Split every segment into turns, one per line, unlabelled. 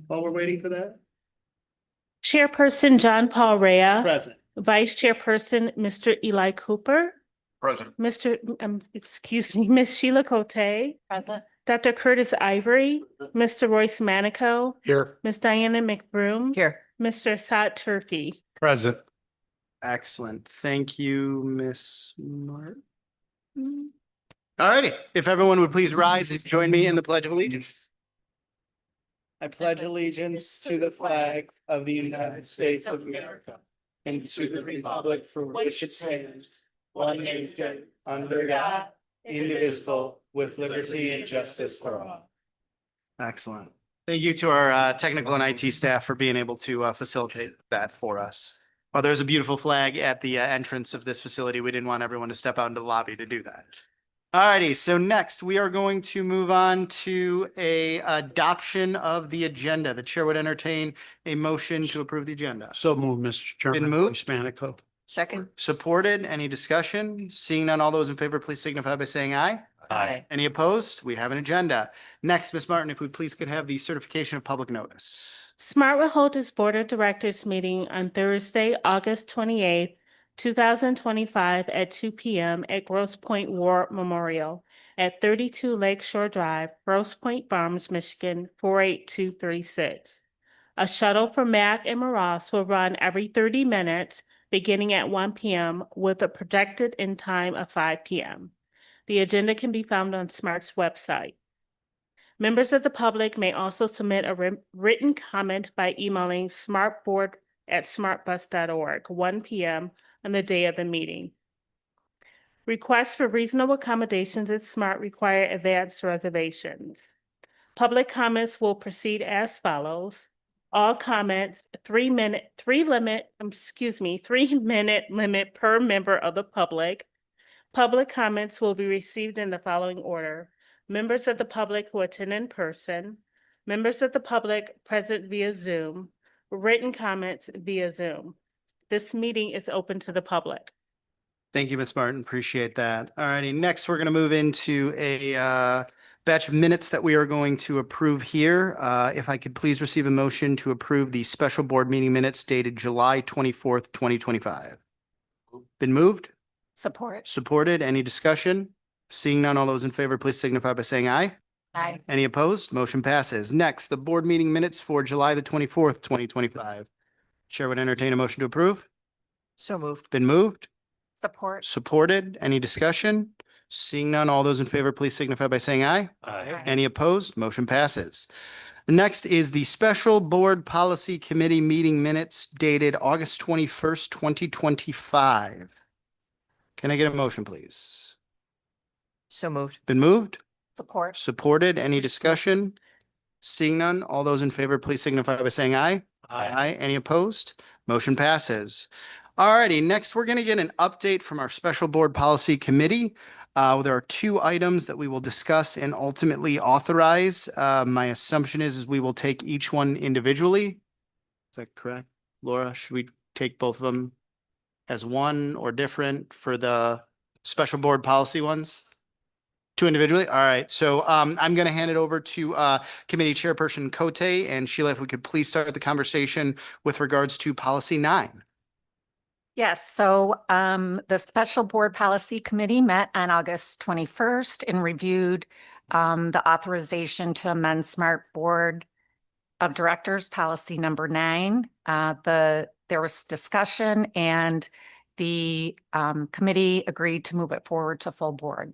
While we're waiting for that.
Chairperson John Paul Rea.
Present.
Vice Chairperson, Mr. Eli Cooper.
Present.
Miss Sheila Cote.
Present.
Dr. Curtis Ivory. Mr. Royce Manico.
Here.
Miss Diana McBroom.
Here.
Mr. Assad Turfy.
Present.
Excellent. Thank you, Miss Martin. All righty. If everyone would please rise and join me in the Pledge of Allegiance. I pledge allegiance to the flag of the United States of America and to the republic for which it stands, one nation, under God, indivisible, with liberty and justice for all. Excellent. Thank you to our technical and IT staff for being able to facilitate that for us. While there's a beautiful flag at the entrance of this facility, we didn't want everyone to step out into the lobby to do that. Alrighty, so next we are going to move on to a adoption of the agenda. The chair would entertain a motion to approve the agenda.
So moved, Mr. Chairman.
Been moved.
Manico.
Second.
Supported. Any discussion? Seeing none, all those in favor, please signify by saying aye.
Aye.
Any opposed? We have an agenda. Next, Ms. Martin, if we please could have the certification of public notice.
SMART will hold its Board of Directors meeting on Thursday, August 28th, 2025 at 2 p.m. at Grosse Pointe War Memorial at 32 Lakeshore Drive, Grosse Pointe Farms, Michigan, 48236. A shuttle for Mac and Maross will run every 30 minutes beginning at 1 p.m. with a projected end time of 5 p.m. The agenda can be found on SMART's website. Members of the public may also submit a written comment by emailing smartboard@smartbus.org, 1 p.m. on the day of the meeting. Requests for reasonable accommodations at SMART require advance reservations. Public comments will proceed as follows. All comments, 3 minute limit per member of the public. Public comments will be received in the following order. Members of the public who attend in person, members of the public present via Zoom, written comments via Zoom. This meeting is open to the public.
Thank you, Ms. Martin. Appreciate that. All righty. Next, we're going to move into a batch of minutes that we are going to approve here. If I could please receive a motion to approve the special board meeting minutes dated July 24th, 2025. Been moved?
Support.
Supported. Any discussion? Seeing none, all those in favor, please signify by saying aye.
Aye.
Any opposed? Motion passes. Next, the board meeting minutes for July the 24th, 2025. Chair would entertain a motion to approve.
So moved.
Been moved?
Support.
Supported. Any discussion? Seeing none, all those in favor, please signify by saying aye.
Aye.
Any opposed? Motion passes. The next is the Special Board Policy Committee meeting minutes dated August 21st, 2025. Can I get a motion, please?
So moved.
Been moved?
Support.
Supported. Any discussion? Seeing none, all those in favor, please signify by saying aye.
Aye.
Any opposed? Motion passes. Alrighty, next we're going to get an update from our Special Board Policy Committee. There are 2 items that we will discuss and ultimately authorize. My assumption is we will take each one individually. Is that correct? Laura, should we take both of them as one or different for the Special Board Policy ones? 2 individually? All right. So I'm going to hand it over to Committee Chairperson Cote and Sheila, if we could please start the conversation with regards to Policy 9.
Yes, so the Special Board Policy Committee met on August 21st and reviewed the authorization to amend SMART Board of Directors Policy number 9. There was discussion and the committee agreed to move it forward to full board.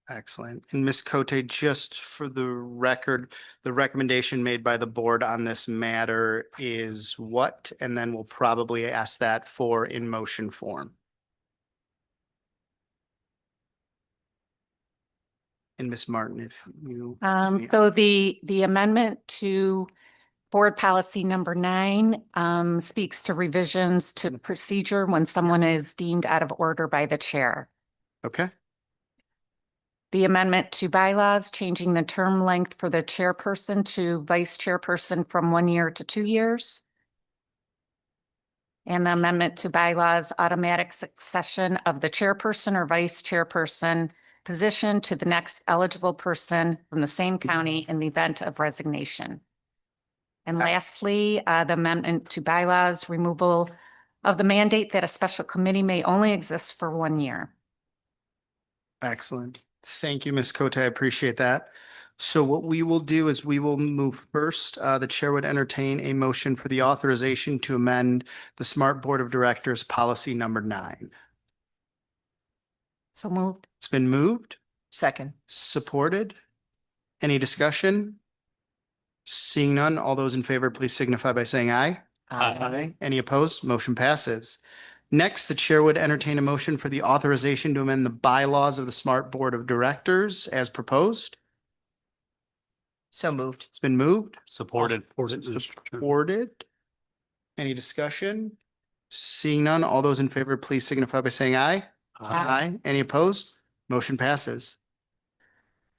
Excellent. And Ms. Cote, just for the record, the recommendation made by the board on this matter is what? And then we'll probably ask that for in motion form. And Ms. Martin, if you.
So the amendment to Board Policy number 9 speaks to revisions to the procedure when someone is deemed out of order by the chair.
Okay.
The amendment to bylaws, changing the term length for the chairperson to vice chairperson from 1 year to 2 years. And the amendment to bylaws, automatic succession of the chairperson or vice chairperson position to the next eligible person from the same county in the event of resignation. And lastly, the amendment to bylaws, removal of the mandate that a special committee may only exist for 1 year.
Excellent. Thank you, Ms. Cote. I appreciate that. So what we will do is we will move first. The chair would entertain a motion for the authorization to amend the Smart Board of Directors policy number 9.
So moved.
It's been moved,
Second.
supported. Any discussion? Seeing none, all those in favor, please signify by saying aye. Any opposed? Motion passes. Next, the chair would entertain a motion for the authorization to amend the bylaws of the Smart Board of Directors as proposed.
So moved.
It's been moved,
Supported.
supported. Any discussion? Seeing none, all those in favor, please signify by saying aye. Any opposed? Motion passes.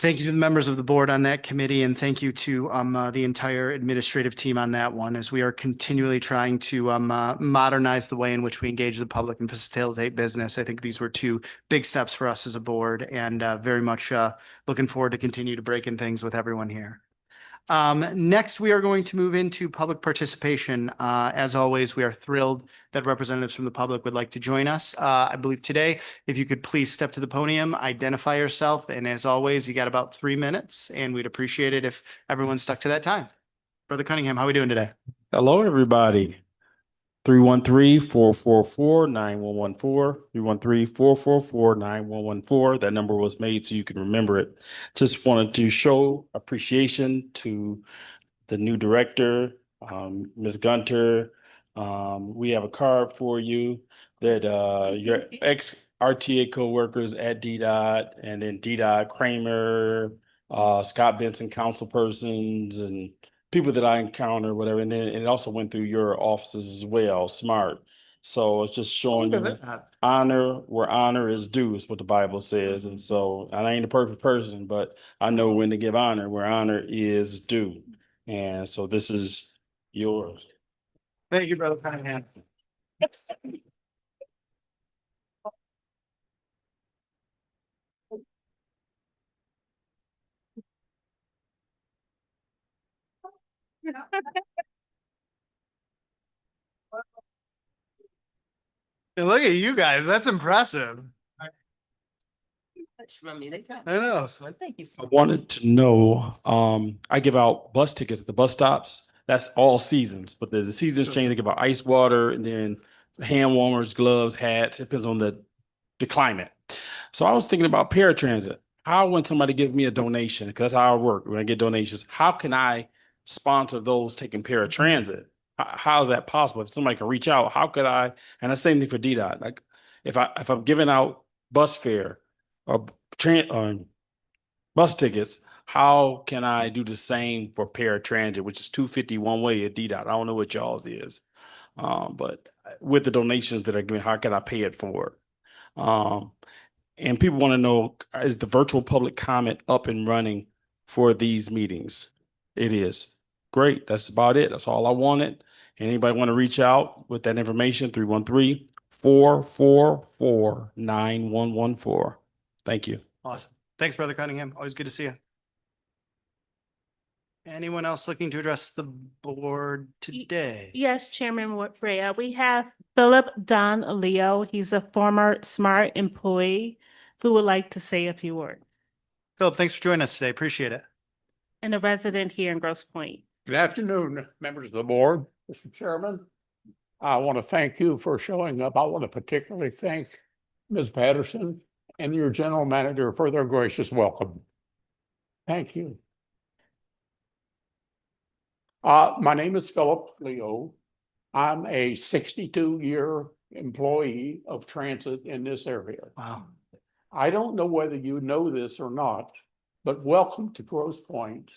Thank you to the members of the board on that committee, and thank you to the entire administrative team on that one, as we are continually trying to modernize the way in which we engage the public and facilitate business. I think these were 2 big steps for us as a board, and very much looking forward to continue to break in things with everyone here. Next, we are going to move into public participation. As always, we are thrilled that representatives from the public would like to join us. I believe today, if you could please step to the podium, identify yourself, and as always, you got about 3 minutes, and we'd appreciate it if everyone stuck to that time. Brother Cunningham, how are we doing today?
Hello, everybody. 313-444-9114, 313-444-9114. That number was made so you can remember it. Just wanted to show appreciation to the new director, Ms. Gunter. We have a card for you that your ex-RTA co-workers at DDOT, and then DDOT, Kramer, Scott Benson, council persons, and people that I encounter, whatever. And then it also went through your offices as well, SMART. So it's just showing you honor where honor is due, is what the Bible says. And so I ain't a perfect person, but I know when to give honor where honor is due. And so this is yours.
Thank you, Brother Cunningham. And look at you guys. That's impressive. I know.
I wanted to know, I give out bus tickets at the bus stops. That's all seasons, but the seasons change. I give out ice water and then hand warmers, gloves, hats. It depends on the climate. So I was thinking about paratransit. How, when somebody gives me a donation, because that's how I work, when I get donations, how can I sponsor those taking paratransit? How is that possible? If somebody can reach out, how could I? And the same thing for DDOT. Like if I'm giving out bus fare or bus tickets, how can I do the same for paratransit, which is $250 one way at DDOT? I don't know what y'all's is, but with the donations that are given, how can I pay it forward? And people want to know, is the virtual public comment up and running for these meetings? It is. Great. That's about it. That's all I wanted. Anybody want to reach out with that information? 313-444-9114. Thank you.
Awesome. Thanks, Brother Cunningham. Always good to see you. Anyone else looking to address the board today?
Yes, Chairman Brea, we have Philip Don Leo. He's a former SMART employee who would like to say a few words,
Philip, thanks for joining us today. Appreciate it.
and a resident here in Grosse Pointe.
Good afternoon, members of the board, Mr. Chairman. I want to thank you for showing up. I want to particularly thank Ms. Patterson and your general manager for their gracious welcome. Thank you. My name is Philip Leo. I'm a 62-year employee of transit in this area.
Wow.
I don't know whether you know this or not, but welcome to Grosse Pointe.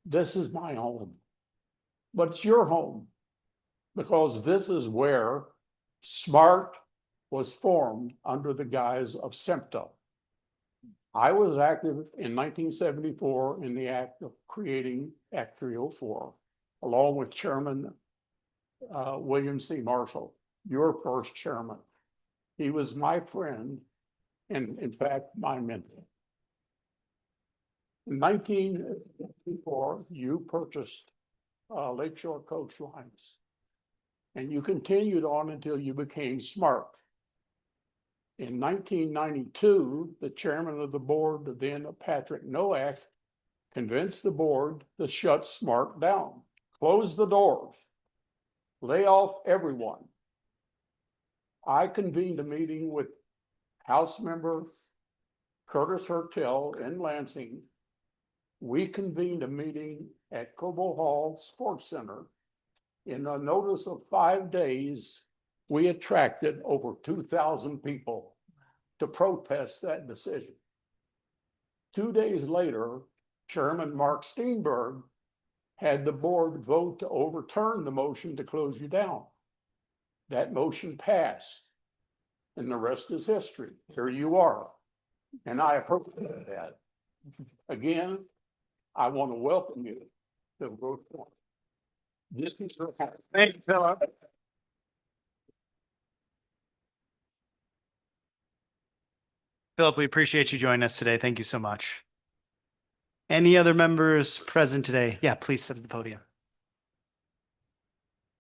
This is my home, but it's your home because this is where SMART was formed under the guise of SEMTA. I was active in 1974 in the act of creating Act 304, along with Chairman William C. Marshall, your first chairman. He was my friend and, in fact, my mentor. In 1954, you purchased Lakeshore Coastlines. And you continued on until you became SMART. In 1992, the chairman of the board, then Patrick Nowak, convinced the board to shut SMART down, close the doors, lay off everyone. I convened a meeting with House member Curtis Hertel in Lansing. We convened a meeting at Cobo Hall Sports Center. In a notice of 5 days, we attracted over 2,000 people to protest that decision. 2 days later, Chairman Mark Steenberg had the board vote to overturn the motion to close you down. That motion passed, and the rest is history. Here you are. And I appreciate that. Again, I want to welcome you to Growth Point. This is your house.
Thank you, Philip. Philip, we appreciate you joining us today. Thank you so much. Any other members present today? Yeah, please sit at the podium.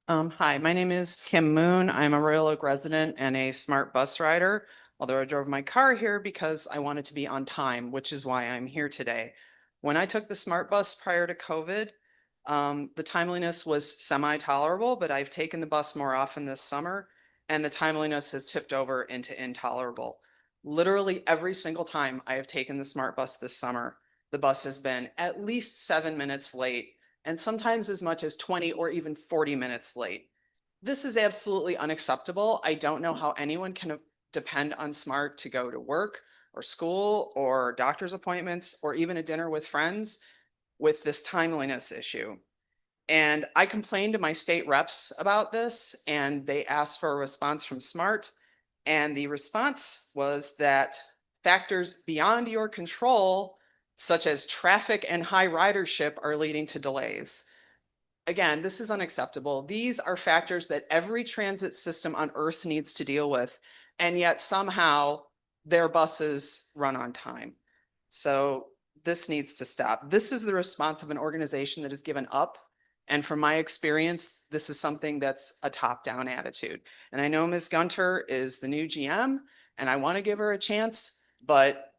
Hi, my name is Kim Moon. I'm a Royal Oak resident and a smart bus rider. Although I drove my car here because I wanted to be on time, which is why I'm here today. When I took the smart bus prior to COVID, the timeliness was semi-tolerable, but I've taken the bus more often this summer and the timeliness has tipped over into intolerable. Literally every single time I have taken the smart bus this summer, the bus has been at least 7 minutes late and sometimes as much as 20 or even 40 minutes late. This is absolutely unacceptable. I don't know how anyone can depend on SMART to go to work or school or doctor's appointments or even a dinner with friends with this timeliness issue. And I complained to my state reps about this and they asked for a response from SMART. And the response was that factors beyond your control, such as traffic and high ridership, are leading to delays. Again, this is unacceptable. These are factors that every transit system on Earth needs to deal with, and yet somehow their buses run on time. So this needs to stop. This is the response of an organization that has given up. And from my experience, this is something that's a top-down attitude. And I know Ms. Gunter is the new GM, and I want to give her a chance, but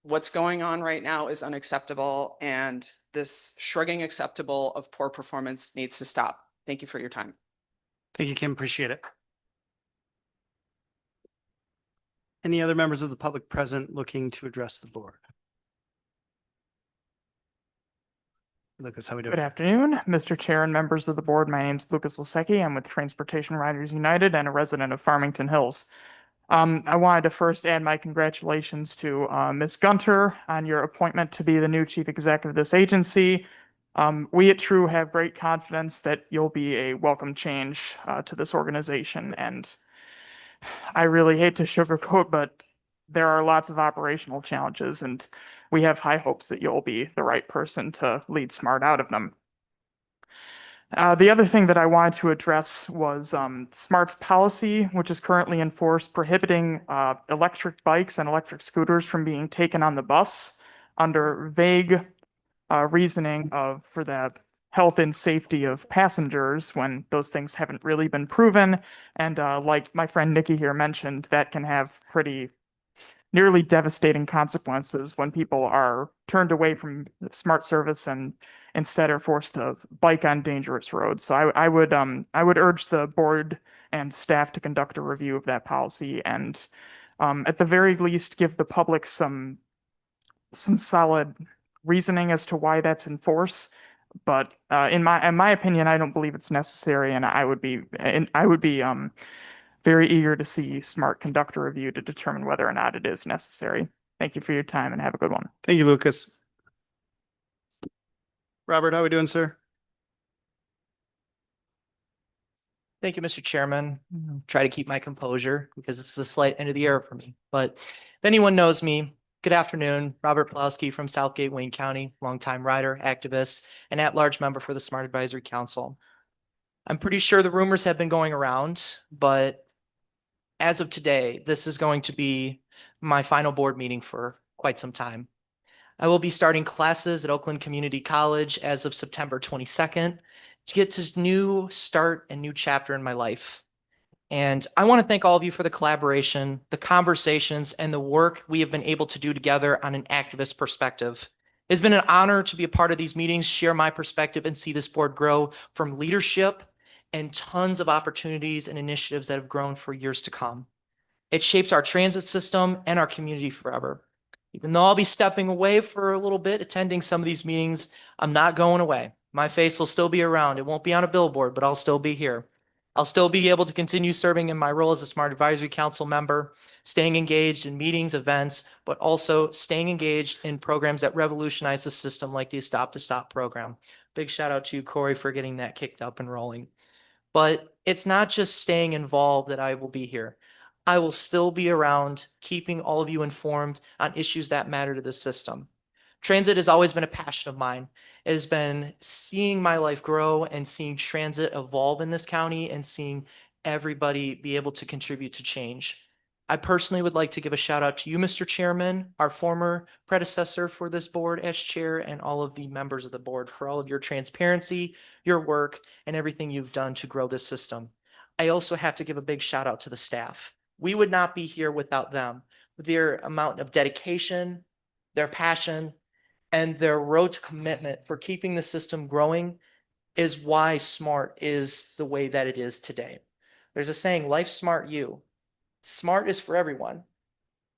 what's going on right now is unacceptable, and this shrugging acceptable of poor performance needs to stop. Thank you for your time.
Thank you, Kim. Appreciate it. Any other members of the public present looking to address the board? Lucas, how we doing?
Good afternoon, Mr. Chair and members of the board. My name is Lucas Lasecki. I'm with Transportation Riders United and a resident of Farmington Hills. I wanted to first add my congratulations to Ms. Gunter on your appointment to be the new chief executive of this agency. We at True have great confidence that you'll be a welcome change to this organization. And I really hate to sugarcoat, but there are lots of operational challenges, and we have high hopes that you'll be the right person to lead SMART out of them. The other thing that I wanted to address was SMART's policy, which is currently in force, prohibiting electric bikes and electric scooters from being taken on the bus under vague reasoning for the health and safety of passengers when those things haven't really been proven. And like my friend Nikki here mentioned, that can have pretty nearly devastating consequences when people are turned away from SMART service and instead are forced to bike on dangerous roads. So I would urge the board and staff to conduct a review of that policy and at the very least give the public some solid reasoning as to why that's in force. But in my opinion, I don't believe it's necessary, and I would be very eager to see SMART conduct a review to determine whether or not it is necessary. Thank you for your time and have a good one.
Thank you, Lucas. Robert, how we doing, sir?
Thank you, Mr. Chairman. Try to keep my composure because it's the slight end of the year for me. But if anyone knows me, good afternoon. Robert Pulowski from Southgate, Wayne County, longtime rider, activist, and at-large member for the SMART Advisory Council. I'm pretty sure the rumors have been going around, but as of today, this is going to be my final board meeting for quite some time. I will be starting classes at Oakland Community College as of September 22nd, to get to new start and new chapter in my life. And I want to thank all of you for the collaboration, the conversations, and the work we have been able to do together on an activist perspective. It's been an honor to be a part of these meetings, share my perspective, and see this board grow from leadership and tons of opportunities and initiatives that have grown for years to come. It shapes our transit system and our community forever. Even though I'll be stepping away for a little bit, attending some of these meetings, I'm not going away. My face will still be around. It won't be on a billboard, but I'll still be here. I'll still be able to continue serving in my role as a SMART Advisory Council member, staying engaged in meetings, events, but also staying engaged in programs that revolutionize the system like the Stop to Stop program. Big shout out to you, Corey, for getting that kicked up and rolling. But it's not just staying involved that I will be here. I will still be around, keeping all of you informed on issues that matter to the system. Transit has always been a passion of mine. It has been seeing my life grow and seeing transit evolve in this county and seeing everybody be able to contribute to change. I personally would like to give a shout out to you, Mr. Chairman, our former predecessor for this board as chair, and all of the members of the board for all of your transparency, your work, and everything you've done to grow this system. I also have to give a big shout out to the staff. We would not be here without them. Their amount of dedication, their passion, and their road to commitment for keeping the system growing is why SMART is the way that it is today. There's a saying, life smart you. SMART is for everyone.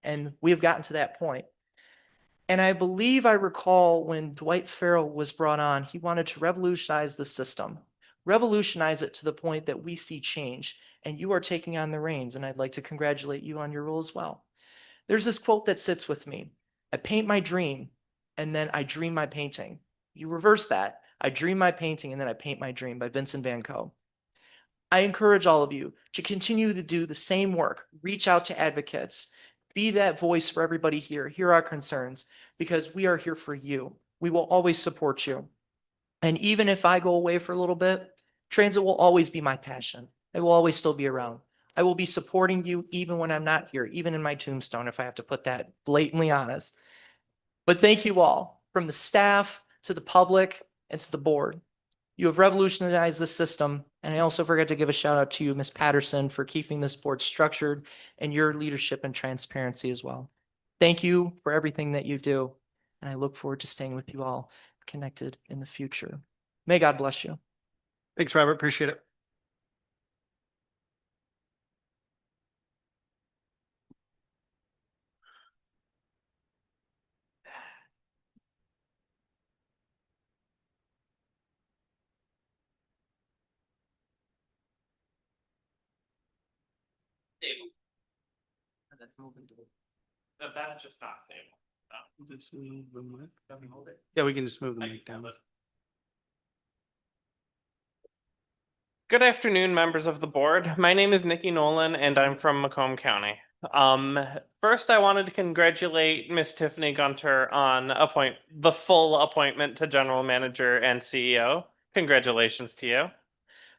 And we have gotten to that point. And I believe I recall when Dwight Farrell was brought on, he wanted to revolutionize the system, revolutionize it to the point that we see change. And you are taking on the reins. And I'd like to congratulate you on your role as well. There's this quote that sits with me. I paint my dream, and then I dream my painting. You reverse that. I dream my painting, and then I paint my dream by Vincent van Gogh. I encourage all of you to continue to do the same work. Reach out to advocates. Be that voice for everybody here. Hear our concerns, because we are here for you. We will always support you. And even if I go away for a little bit, transit will always be my passion. I will always still be around. I will be supporting you even when I'm not here, even in my tombstone, if I have to put that blatantly honest. But thank you all, from the staff to the public and to the board. You have revolutionized the system. And I also forgot to give a shout out to you, Ms. Patterson, for keeping this board structured and your leadership and transparency as well. Thank you for everything that you do. And I look forward to staying with you all connected in the future. May God bless you.
Thanks, Robert. Appreciate it.
That's just not stable.
Just move the mic. Yeah, we can just move the mic down.
Good afternoon, members of the board. My name is Nikki Nolan, and I'm from Macomb County. First, I wanted to congratulate Miss Tiffany Gunter on the full appointment to General Manager and CEO. Congratulations to you.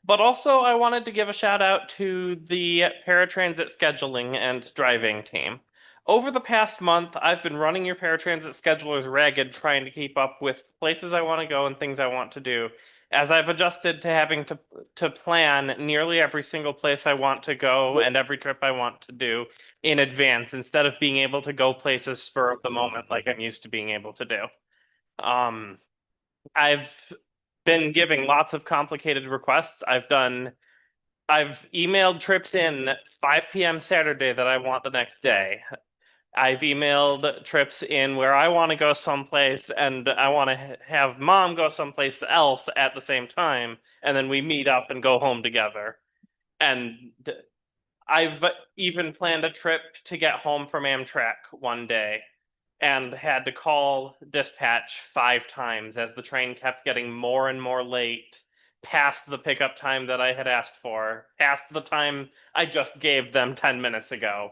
But also, I wanted to give a shout out to the paratransit scheduling and driving team. Over the past month, I've been running your paratransit schedulers ragged, trying to keep up with places I want to go and things I want to do, as I've adjusted to having to plan nearly every single place I want to go and every trip I want to do in advance, instead of being able to go places spur of the moment like I'm used to being able to do. I've been giving lots of complicated requests. I've emailed trips in 5 p.m. Saturday that I want the next day. I've emailed trips in where I want to go someplace and I want to have mom go someplace else at the same time, and then we meet up and go home together. And I've even planned a trip to get home from Amtrak one day and had to call dispatch 5 times as the train kept getting more and more late, past the pickup time that I had asked for, past the time I just gave them 10 minutes ago.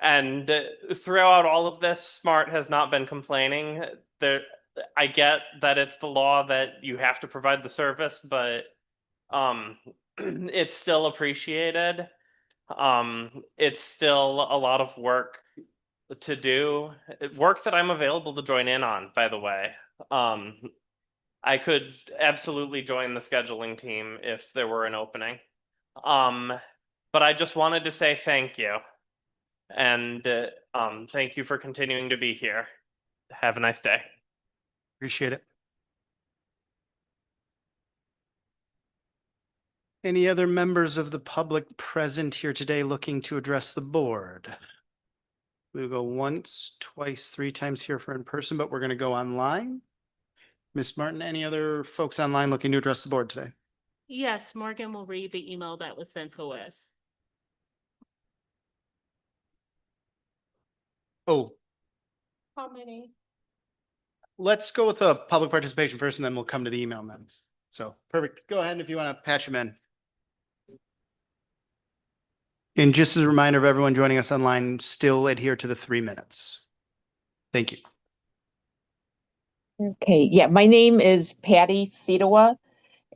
And throughout all of this, SMART has not been complaining. I get that it's the law that you have to provide the service, but it's still appreciated. It's still a lot of work to do, work that I'm available to join in on, by the way. I could absolutely join the scheduling team if there were an opening. But I just wanted to say thank you. And thank you for continuing to be here. Have a nice day.
Appreciate it.
Any other members of the public present here today looking to address the board? We'll go once, twice, 3 times here for in person, but we're going to go online. Ms. Martin, any other folks online looking to address the board today?
Yes, Morgan will read the email that was sent to us.
Oh,
How many?
let's go with the public participation first, and then we'll come to the email next. So perfect. Go ahead if you want to patch them in. And just as a reminder of everyone joining us online, still adhere to the 3 minutes. Thank you.
Okay, yeah, my name is Patty Fedewa,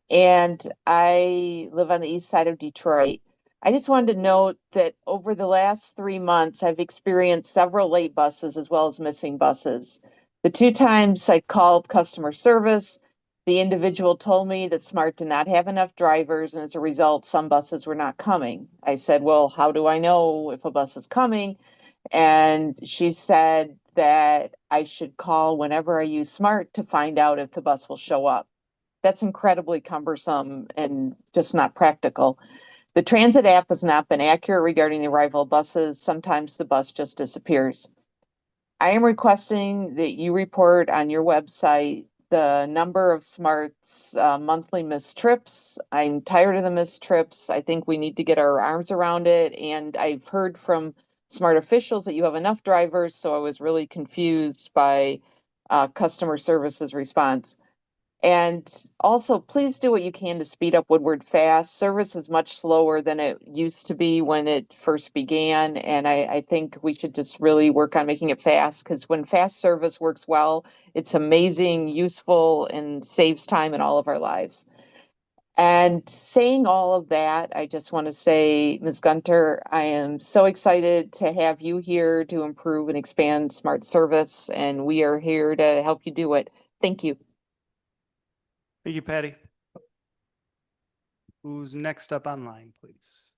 and I live on the east side of Detroit. I just wanted to note that over the last 3 months, I've experienced several late buses as well as missing buses. The 2 times I called customer service, the individual told me that SMART did not have enough drivers, and as a result, some buses were not coming. I said, well, how do I know if a bus is coming? And she said that I should call whenever I use SMART to find out if the bus will show up. That's incredibly cumbersome and just not practical. The transit app has not been accurate regarding the arrival of buses. Sometimes the bus just disappears. I am requesting that you report on your website the number of SMART's monthly missed trips. I'm tired of the missed trips. I think we need to get our arms around it. And I've heard from SMART officials that you have enough drivers, so I was really confused by customer service's response. And also, please do what you can to speed up Woodward Fast. Service is much slower than it used to be when it first began. And I think we should just really work on making it fast, because when fast service works well, it's amazing, useful, and saves time in all of our lives. And saying all of that, I just want to say, Ms. Gunter, I am so excited to have you here to improve and expand SMART service, and we are here to help you do it. Thank you.
Thank you, Patty. Who's next up online, please?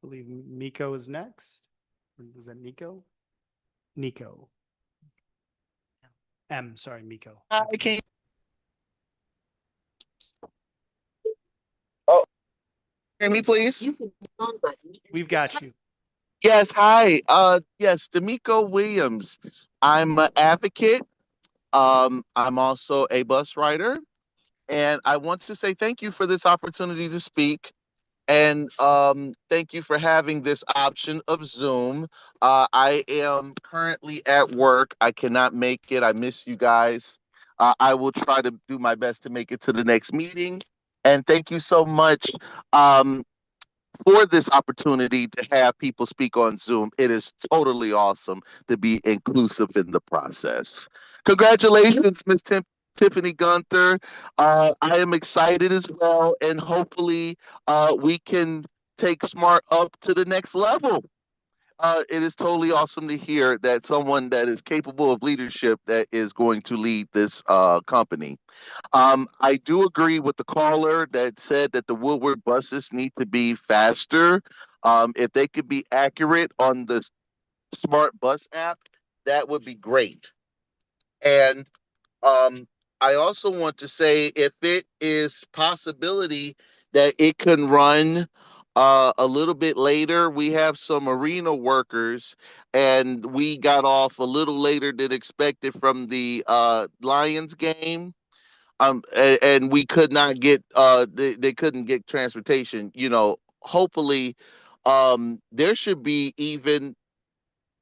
I believe Miko is next. Was that Nico? Nico. Sorry, Miko.
Can hear me, please?
We've got you.
Yes, hi. Yes, D'Amico Williams. I'm an advocate. I'm also a bus rider, and I want to say thank you for this opportunity to speak. And thank you for having this option of Zoom. I am currently at work. I cannot make it. I miss you guys. I will try to do my best to make it to the next meeting. And thank you so much. For this opportunity to have people speak on Zoom. It is totally awesome to be inclusive in the process. Congratulations, Ms. Tiffany Gunther. I am excited as well, and hopefully we can take SMART up to the next level. It is totally awesome to hear that someone that is capable of leadership that is going to lead this company. I do agree with the caller that said that the Woodward buses need to be faster. If they could be accurate on the Smart Bus app, that would be great. And I also want to say if it is possibility that it can run a little bit later. We have some arena workers, and we got off a little later than expected from the Lions game. And we could not get they couldn't get transportation. Hopefully there should be even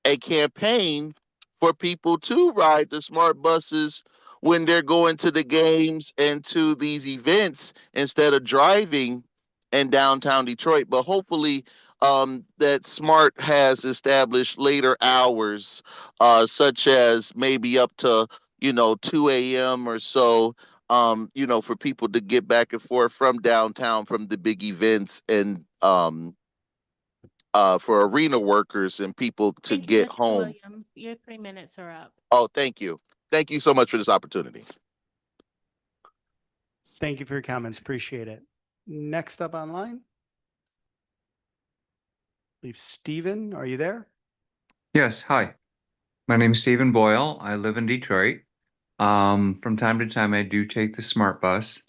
a campaign for people to ride the smart buses when they're going to the games and to these events instead of driving in downtown Detroit. But hopefully that Smart has established later hours, such as maybe up to 2 a.m. or so, for people to get back and forth from downtown from the big events and for arena workers and people to
Thank you,
get
Mr.
home.
Williams. Your 3 minutes are up.
Oh, thank you. Thank you so much for this opportunity.
Thank you for your comments. Appreciate it. Next up online. I believe Stephen, are you there?
Yes, hi. My name is Stephen Boyle. I live in Detroit. From time to time, I do take the Smart Bus.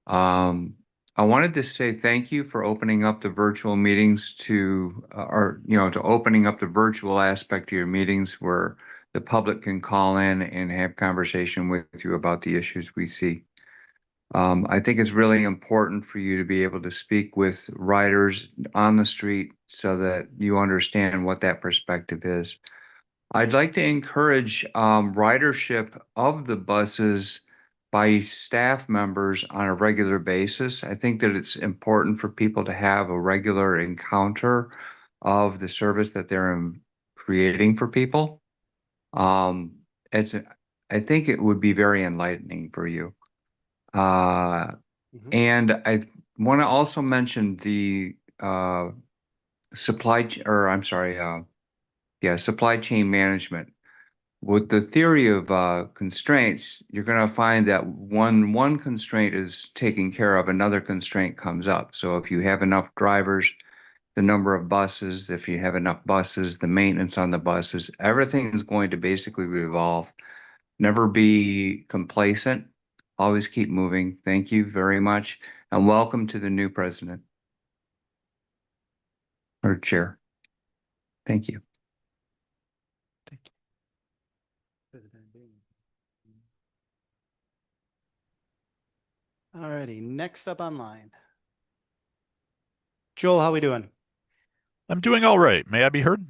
I wanted to say thank you for opening up the virtual meetings to, to opening up the virtual aspect of your meetings where the public can call in and have conversation with you about the issues we see. I think it's really important for you to be able to speak with riders on the street so that you understand what that perspective is. I'd like to encourage ridership of the buses by staff members on a regular basis. I think that it's important for people to have a regular encounter of the service that they're creating for people. It's, I think it would be very enlightening for you. And I want to also mention the supply chain management. With the theory of constraints, you're going to find that one constraint is taken care of, another constraint comes up. So if you have enough drivers, the number of buses, if you have enough buses, the maintenance on the buses, everything is going to basically revolve. Never be complacent. Always keep moving. Thank you very much. And welcome to the new president or chair. Thank you.
All righty, next up online. Joel, how we doing?
I'm doing all right. May I be heard?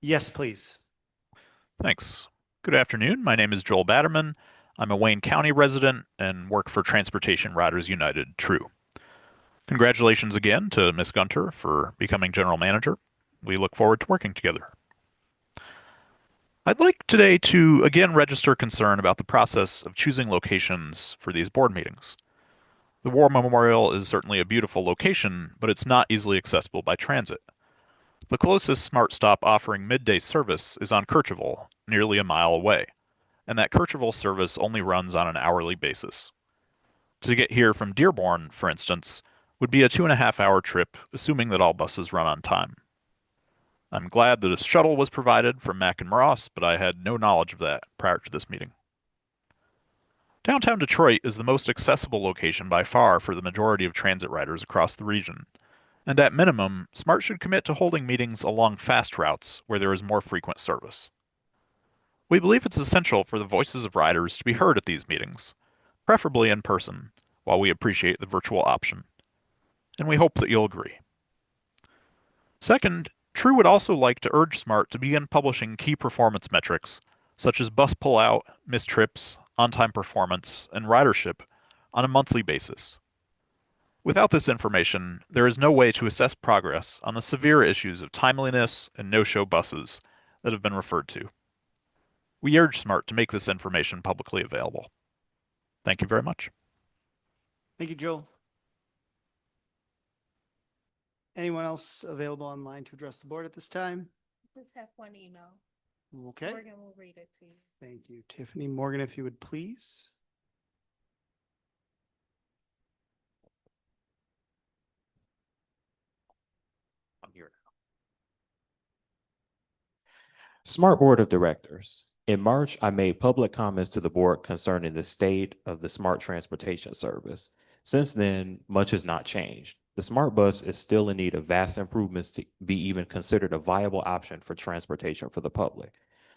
Yes, please.
Thanks. Good afternoon. My name is Joel Batterman. I'm a Wayne County resident and work for Transportation Riders United, TRUE. Congratulations again to Ms. Gunter for becoming general manager. We look forward to working together. I'd like today to again register concern about the process of choosing locations for these board meetings. The War Memorial is certainly a beautiful location, but it's not easily accessible by transit. The closest SMART stop offering midday service is on Kercheval, nearly a mile away, and that Kercheval service only runs on an hourly basis. To get here from Dearborn, for instance, would be a 2.5-hour trip, assuming that all buses run on time. I'm glad that a shuttle was provided from Mack and Ross, but I had no knowledge of that prior to this meeting. Downtown Detroit is the most accessible location by far for the majority of transit riders across the region. And at minimum, SMART should commit to holding meetings along fast routes where there is more frequent service. We believe it's essential for the voices of riders to be heard at these meetings, preferably in person, while we appreciate the virtual option. And we hope that you'll agree. Second, TRUE would also like to urge SMART to begin publishing key performance metrics, such as bus pullout, missed trips, on-time performance, and ridership, on a monthly basis. Without this information, there is no way to assess progress on the severe issues of timeliness and no-show buses that have been referred to. We urge SMART to make this information publicly available. Thank you very much.
Thank you, Joel. Anyone else available online to address the board at this time?
Just have one email.
Okay.
Morgan will read it to you.
Thank you. Tiffany Morgan, if you would please.
I'm here now. Smart Board of Directors. In March, I made public comments to the board concerning the state of the Smart Transportation Service. Since then, much has not changed. The Smart Bus is still in need of vast improvements to be even considered a viable option for transportation for the public.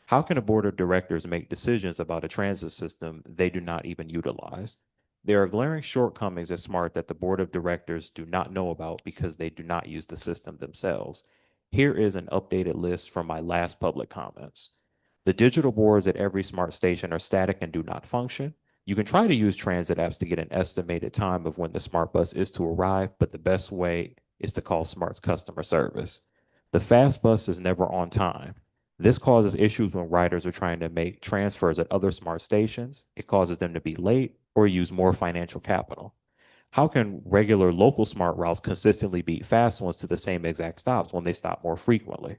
How can a board of directors make decisions about a transit system they do not even utilize? There are glaring shortcomings at SMART that the board of directors do not know about because they do not use the system themselves. Here is an updated list from my last public comments. The digital boards at every SMART station are static and do not function. You can try to use transit apps to get an estimated time of when the SMART bus is to arrive, but the best way is to call SMART's customer service. The fast bus is never on time. This causes issues when riders are trying to make transfers at other SMART stations. It causes them to be late or use more financial capital. How can regular local smart routes consistently beat fast ones to the same exact stops when they stop more frequently?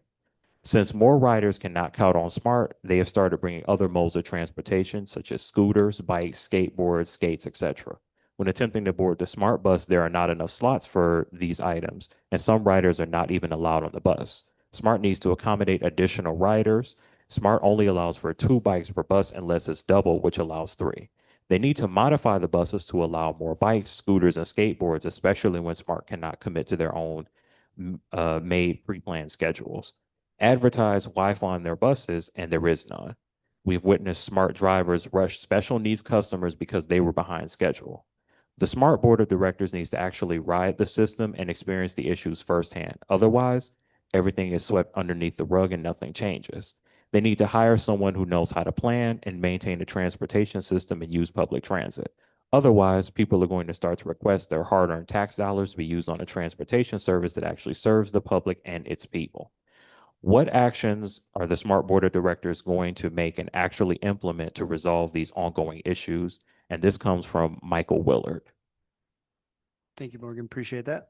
Since more riders cannot count on SMART, they have started bringing other modes of transportation, such as scooters, bikes, skateboards, skates, etc. When attempting to board the SMART bus, there are not enough slots for these items, and some riders are not even allowed on the bus. SMART needs to accommodate additional riders. SMART only allows for 2 bikes per bus unless it's double, which allows 3. They need to modify the buses to allow more bikes, scooters, and skateboards, especially when SMART cannot commit to their own made pre-planned schedules. Advertise Wi-Fi on their buses, and there is none. We've witnessed SMART drivers rush special needs customers because they were behind schedule. The SMART board of directors needs to actually ride the system and experience the issues firsthand. Otherwise, everything is swept underneath the rug and nothing changes. They need to hire someone who knows how to plan and maintain a transportation system and use public transit. Otherwise, people are going to start to request their hard-earned tax dollars to be used on a transportation service that actually serves the public and its people. What actions are the SMART Board of Directors going to make and actually implement to resolve these ongoing issues? And this comes from Michael Willard.
Thank you, Morgan. Appreciate that.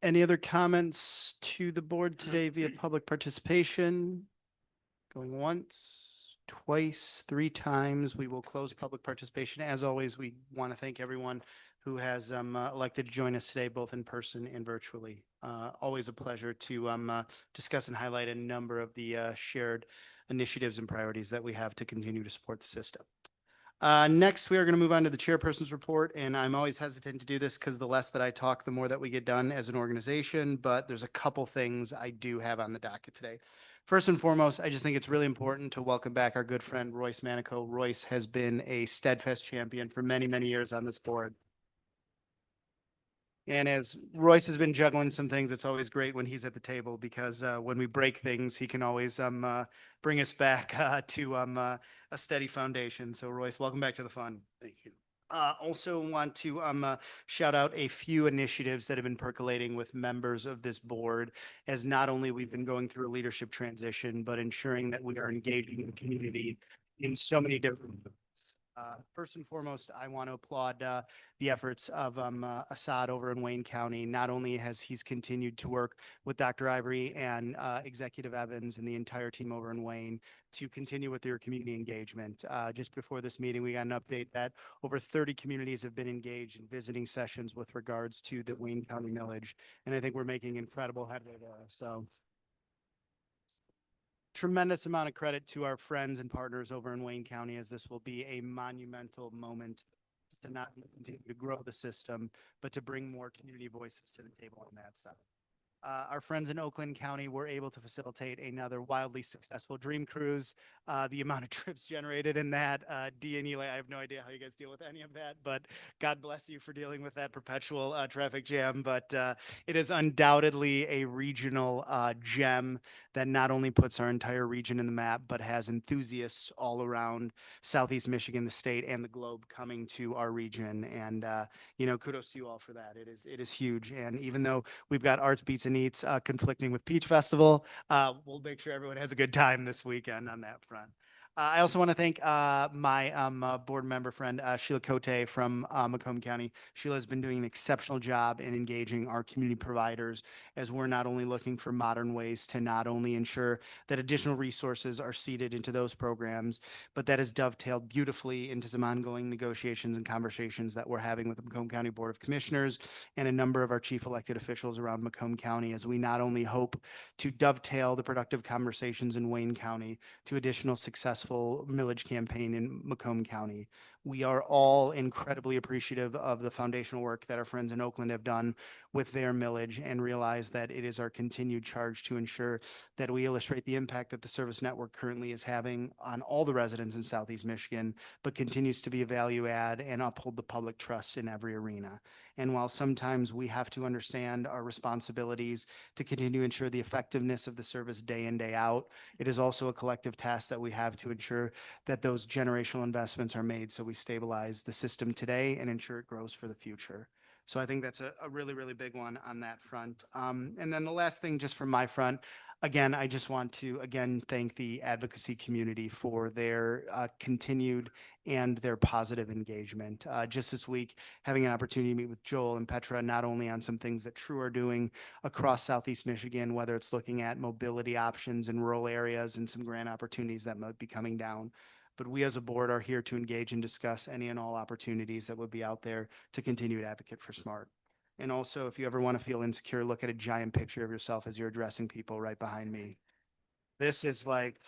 Any other comments to the board today via public participation? Going once, twice, 3 times. We will close public participation. As always, we want to thank everyone who has elected to join us today, both in person and virtually. Always a pleasure to discuss and highlight a number of the shared initiatives and priorities that we have to continue to support the system. Next, we are going to move on to the chairperson's report, and I'm always hesitant to do this because the less that I talk, the more that we get done as an organization, but there's a couple things I do have on the docket today. First and foremost, I just think it's really important to welcome back our good friend Royce Manico. Royce has been a steadfast champion for many, many years on this board. And as Royce has been juggling some things, it's always great when he's at the table because when we break things, he can always bring us back to a steady foundation. So Royce, welcome back to the fun. Thank you. Also want to shout out a few initiatives that have been percolating with members of this board, as not only we've been going through a leadership transition, but ensuring that we are engaging the community in so many different ways. First and foremost, I want to applaud the efforts of Assad over in Wayne County. Not only has he's continued to work with Dr. Ivory and Executive Evans and the entire team over in Wayne to continue with their community engagement. Just before this meeting, we got an update that over 30 communities have been engaged in visiting sessions with regards to the Wayne County millage, and I think we're making incredible headway there. So tremendous amount of credit to our friends and partners over in Wayne County, as this will be a monumental moment to not continue to grow the system, but to bring more community voices to the table on that side. Our friends in Oakland County were able to facilitate another wildly successful Dream Cruise. The amount of trips generated in that, Dee and Eli, I have no idea how you guys deal with any of that, but God bless you for dealing with that perpetual traffic jam. But it is undoubtedly a regional gem that not only puts our entire region in the map, but has enthusiasts all around Southeast Michigan, the state, and the globe coming to our region. And kudos to you all for that. It is huge. And even though we've got Arts, Beats, and Eats conflicting with Peach Festival, we'll make sure everyone has a good time this weekend on that front. I also want to thank my board member friend, Sheila Cote from Macomb County. Sheila has been doing an exceptional job in engaging our community providers, as we're not only looking for modern ways to not only ensure that additional resources are seeded into those programs, but that is dovetailed beautifully into some ongoing negotiations and conversations that we're having with the Macomb County Board of Commissioners and a number of our chief elected officials around Macomb County, as we not only hope to dovetail the productive conversations in Wayne County to additional successful millage campaign in Macomb County. We are all incredibly appreciative of the foundational work that our friends in Oakland have done with their millage, and realize that it is our continued charge to ensure that we illustrate the impact that the service network currently is having on all the residents in Southeast Michigan, but continues to be a value add and uphold the public trust in every arena. And while sometimes we have to understand our responsibilities to continue to ensure the effectiveness of the service day in, day out, it is also a collective task that we have to ensure that those generational investments are made so we stabilize the system today and ensure it grows for the future. So I think that's a really, really big one on that front. And then the last thing just from my front, Again, I just want to again thank the advocacy community for their continued and their positive engagement. Just this week, having an opportunity to meet with Joel and Petra, not only on some things that True are doing across Southeast Michigan, whether it's looking at mobility options in rural areas and some grant opportunities that might be coming down, but we as a board are here to engage and discuss any and all opportunities that would be out there to continue to advocate for SMART. And also, if you ever want to feel insecure, look at a giant picture of yourself as you're addressing people right behind me. This is like,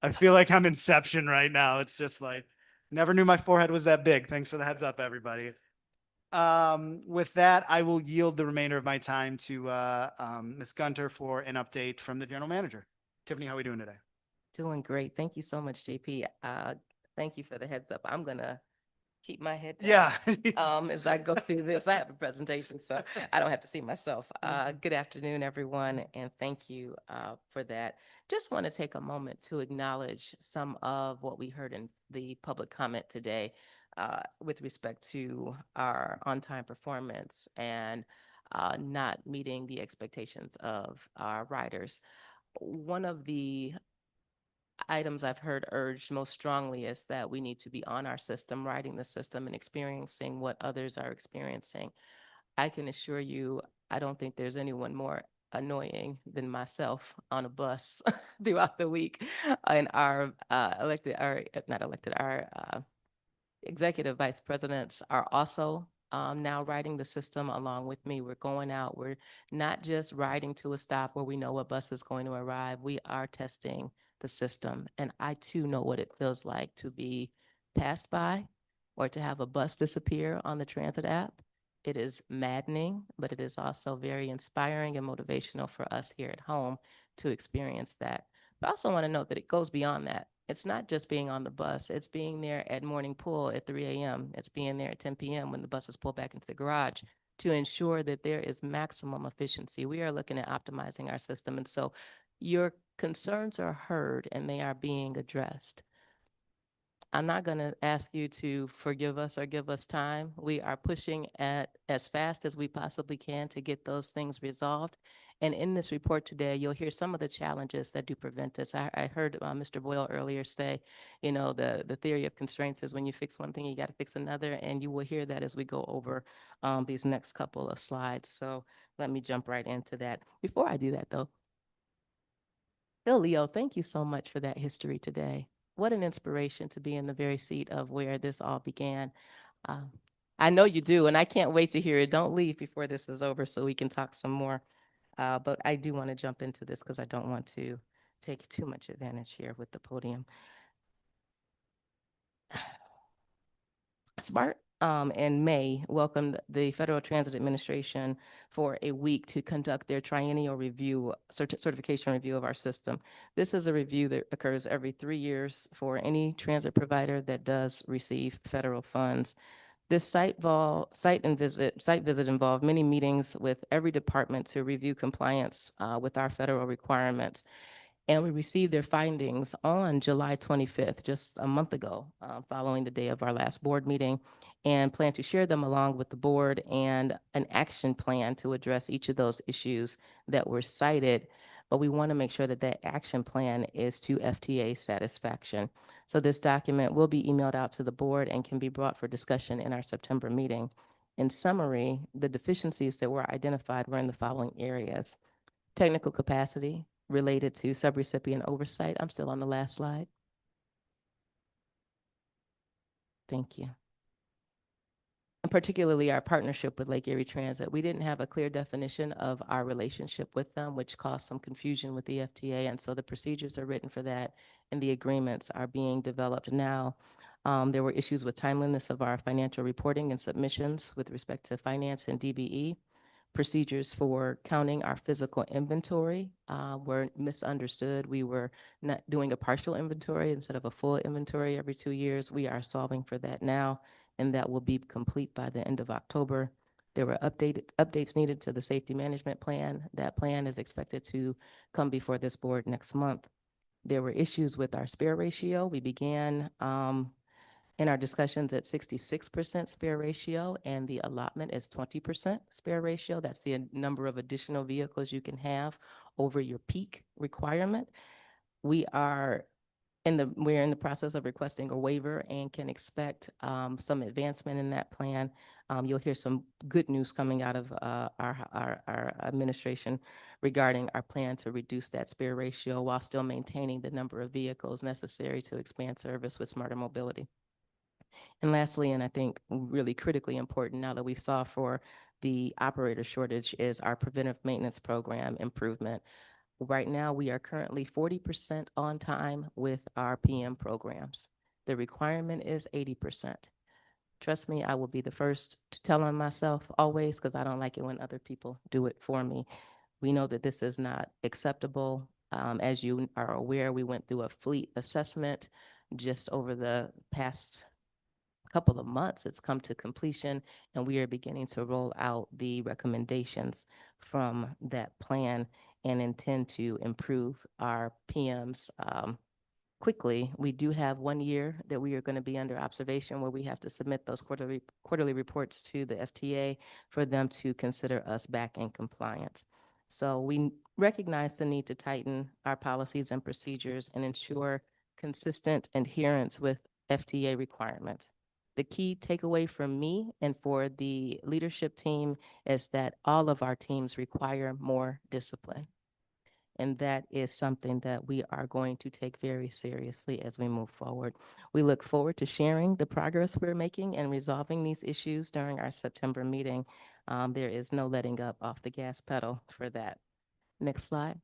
I feel like I'm Inception right now. It's just like, never knew my forehead was that big. Thanks for the heads up, everybody. With that, I will yield the remainder of my time to Ms. Gunter for an update from the general manager. Tiffany, how are we doing today?
Doing great. Thank you so much, JP. Thank you for the heads up. I'm gonna keep my head down. As I go through this. I have a presentation, so I don't have to see myself. Good afternoon, everyone, and thank you for that. Just want to take a moment to acknowledge some of what we heard in the public comment today with respect to our on-time performance and not meeting the expectations of our riders. One of the items I've heard urged most strongly is that we need to be on our system, riding the system, and experiencing what others are experiencing. I can assure you, I don't think there's anyone more annoying than myself on a bus throughout the week. And our executive vice presidents are also now riding the system along with me. We're going out. We're not just riding to a stop where we know what bus is going to arrive. We are testing the system. And I too know what it feels like to be passed by or to have a bus disappear on the transit app. It is maddening, but it is also very inspiring and motivational for us here at home to experience that. But I also want to note that it goes beyond that. It's not just being on the bus. It's being there at morning pool at 3 a.m. It's being there at 10 p.m. when the buses pull back into the garage to ensure that there is maximum efficiency. We are looking at optimizing our system. And so your concerns are heard and they are being addressed. I'm not going to ask you to forgive us or give us time. We are pushing at as fast as we possibly can to get those things resolved. And in this report today, you'll hear some of the challenges that do prevent us. I heard Mr. Boyle earlier say, you know, the theory of constraints is when you fix one thing, you got to fix another. And you will hear that as we go over these next couple of slides. So let me jump right into that. Before I do that, though, Phil Leo, thank you so much for that history today. What an inspiration to be in the very seat of where this all began. I know you do, and I can't wait to hear it. Don't leave before this is over so we can talk some more. But I do want to jump into this because I don't want to take too much advantage here with the podium. SMART in May welcomed the Federal Transit Administration for a week to conduct their triennial review, certification review of our system. This is a review that occurs every 3 years for any transit provider that does receive federal funds. This site visit involved many meetings with every department to review compliance with our federal requirements. And we received their findings on July 25th, just a month ago, following the day of our last board meeting, and plan to share them along with the board and an action plan to address each of those issues that were cited. But we want to make sure that that action plan is to FTA satisfaction. So this document will be emailed out to the board and can be brought for discussion in our September meeting. In summary, the deficiencies that were identified were in the following areas: technical capacity related to subrecipient oversight. I'm still on the last slide. Thank you. And particularly our partnership with Lake Erie Transit. We didn't have a clear definition of our relationship with them, which caused some confusion with the FTA. And so the procedures are written for that and the agreements are being developed now. There were issues with timeliness of our financial reporting and submissions with respect to finance and DBE. Procedures for counting our physical inventory were misunderstood. We were not doing a partial inventory instead of a full inventory every 2 years. We are solving for that now, and that will be complete by the end of October. There were updates needed to the safety management plan. That plan is expected to come before this board next month. There were issues with our spare ratio. We began In our discussions at 66% spare ratio and the allotment is 20% spare ratio, that's the number of additional vehicles you can have over your peak requirement. We're in the process of requesting a waiver and can expect some advancement in that plan. You'll hear some good news coming out of our administration regarding our plan to reduce that spare ratio while still maintaining the number of vehicles necessary to expand service with smarter mobility. And lastly, and I think really critically important now that we saw for the operator shortage, is our preventive maintenance program improvement. Right now, we are currently 40% on time with our PM programs. The requirement is 80%. Trust me, I will be the first to tell on myself always, because I don't like it when other people do it for me. We know that this is not acceptable. As you are aware, we went through a fleet assessment just over the past couple of months. It's come to completion, and we are beginning to roll out the recommendations from that plan and intend to improve our PMs quickly. We do have 1 year that we are going to be under observation where we have to submit those quarterly reports to the FTA for them to consider us back in compliance. So we recognize the need to tighten our policies and procedures and ensure consistent adherence with FTA requirements. The key takeaway from me and for the leadership team is that all of our teams require more discipline. And that is something that we are going to take very seriously as we move forward. We look forward to sharing the progress we're making and resolving these issues during our September meeting. There is no letting up off the gas pedal for that. Next slide.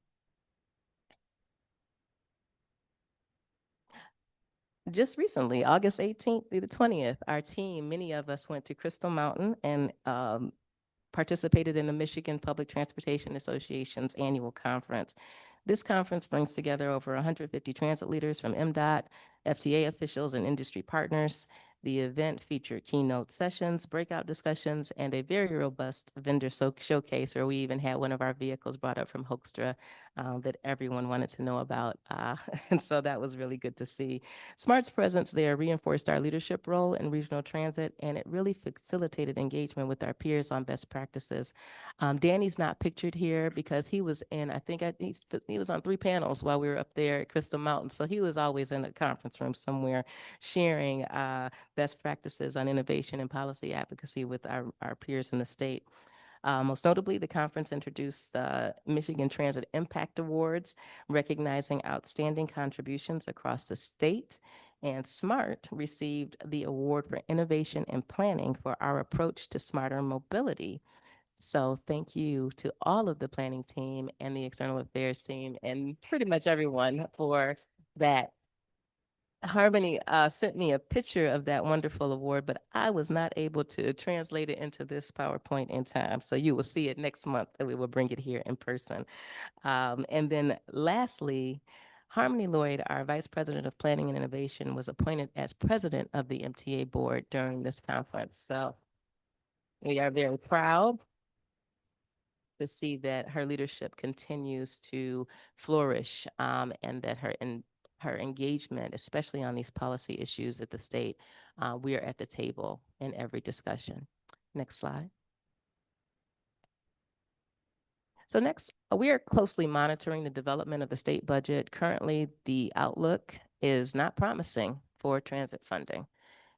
Just recently, August 18th through the 20th, our team, many of us went to Crystal Mountain and participated in the Michigan Public Transportation Association's annual conference. This conference brings together over 150 transit leaders from MDOT, FTA officials, and industry partners. The event featured keynote sessions, breakout discussions, and a very robust vendor showcase where we even had one of our vehicles brought up from Hoekstra that everyone wanted to know about. And so that was really good to see. SMART's presence there reinforced our leadership role in regional transit, and it really facilitated engagement with our peers on best practices. Danny's not pictured here because he was in, he was on 3 panels while we were up there at Crystal Mountain. So he was always in the conference room somewhere sharing best practices on innovation and policy advocacy with our peers in the state. Most notably, the conference introduced Michigan Transit Impact Awards, recognizing outstanding contributions across the state. And SMART received the award for innovation and planning for our approach to smarter mobility. So thank you to all of the planning team and the external affairs team and pretty much everyone for that. Harmony sent me a picture of that wonderful award, but I was not able to translate it into this PowerPoint in time. So you will see it next month and we will bring it here in person. And then lastly, Harmony Lloyd, our Vice President of Planning and Innovation, was appointed as President of the MTA Board during this conference. So we are very proud to see that her leadership continues to flourish and that her engagement, especially on these policy issues at the state, we are at the table in every discussion. Next slide. So next, we are closely monitoring the development of the state budget. Currently, the outlook is not promising for transit funding.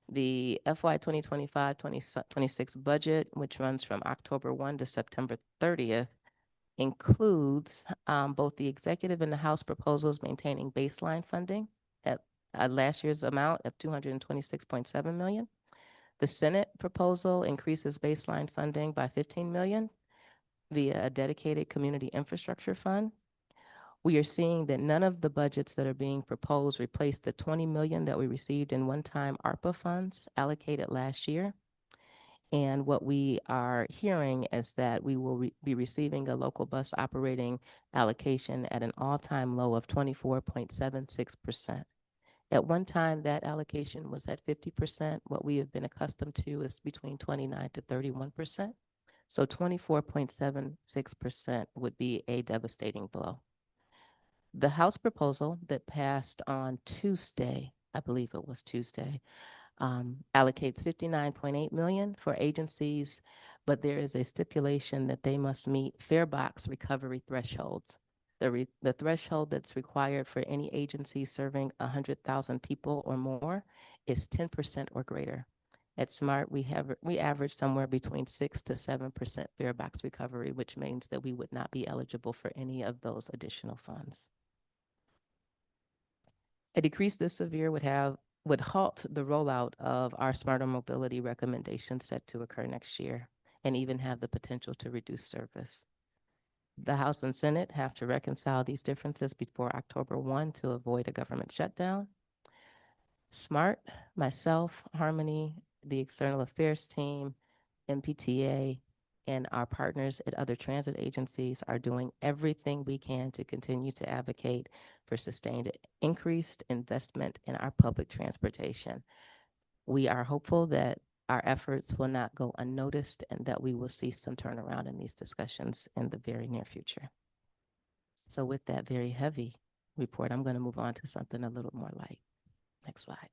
The FY 2025-26 budget, which runs from October 1 to September 30th, includes both the executive and the House proposals maintaining baseline funding at last year's amount of $226.7 million. The Senate proposal increases baseline funding by $15 million via a dedicated community infrastructure fund. We are seeing that none of the budgets that are being proposed replace the $20 million that we received in one-time ARPA funds allocated last year. And what we are hearing is that we will be receiving a local bus operating allocation at an all-time low of 24.76%. At one time, that allocation was at 50%. What we have been accustomed to is between 29 to 31%. So 24.76% would be a devastating blow. The House proposal that passed on Tuesday, I believe it was Tuesday, allocates 59.8 million for agencies, but there is a stipulation that they must meet fare box recovery thresholds. The threshold that's required for any agency serving 100,000 people or more is 10% or greater. At SMART, we average somewhere between 6 to 7% fare box recovery, which means that we would not be eligible for any of those additional funds. A decrease this severe would halt the rollout of our smarter mobility recommendations set to occur next year, and even have the potential to reduce service. The House and Senate have to reconcile these differences before October 1 to avoid a government shutdown. SMART, myself, Harmony, the External Affairs team, MPTA, and our partners at other transit agencies are doing everything we can to continue to advocate for sustained increased investment in our public transportation. We are hopeful that our efforts will not go unnoticed and that we will see some turnaround in these discussions in the very near future. So with that very heavy report, I'm going to move on to something a little more light. Next slide.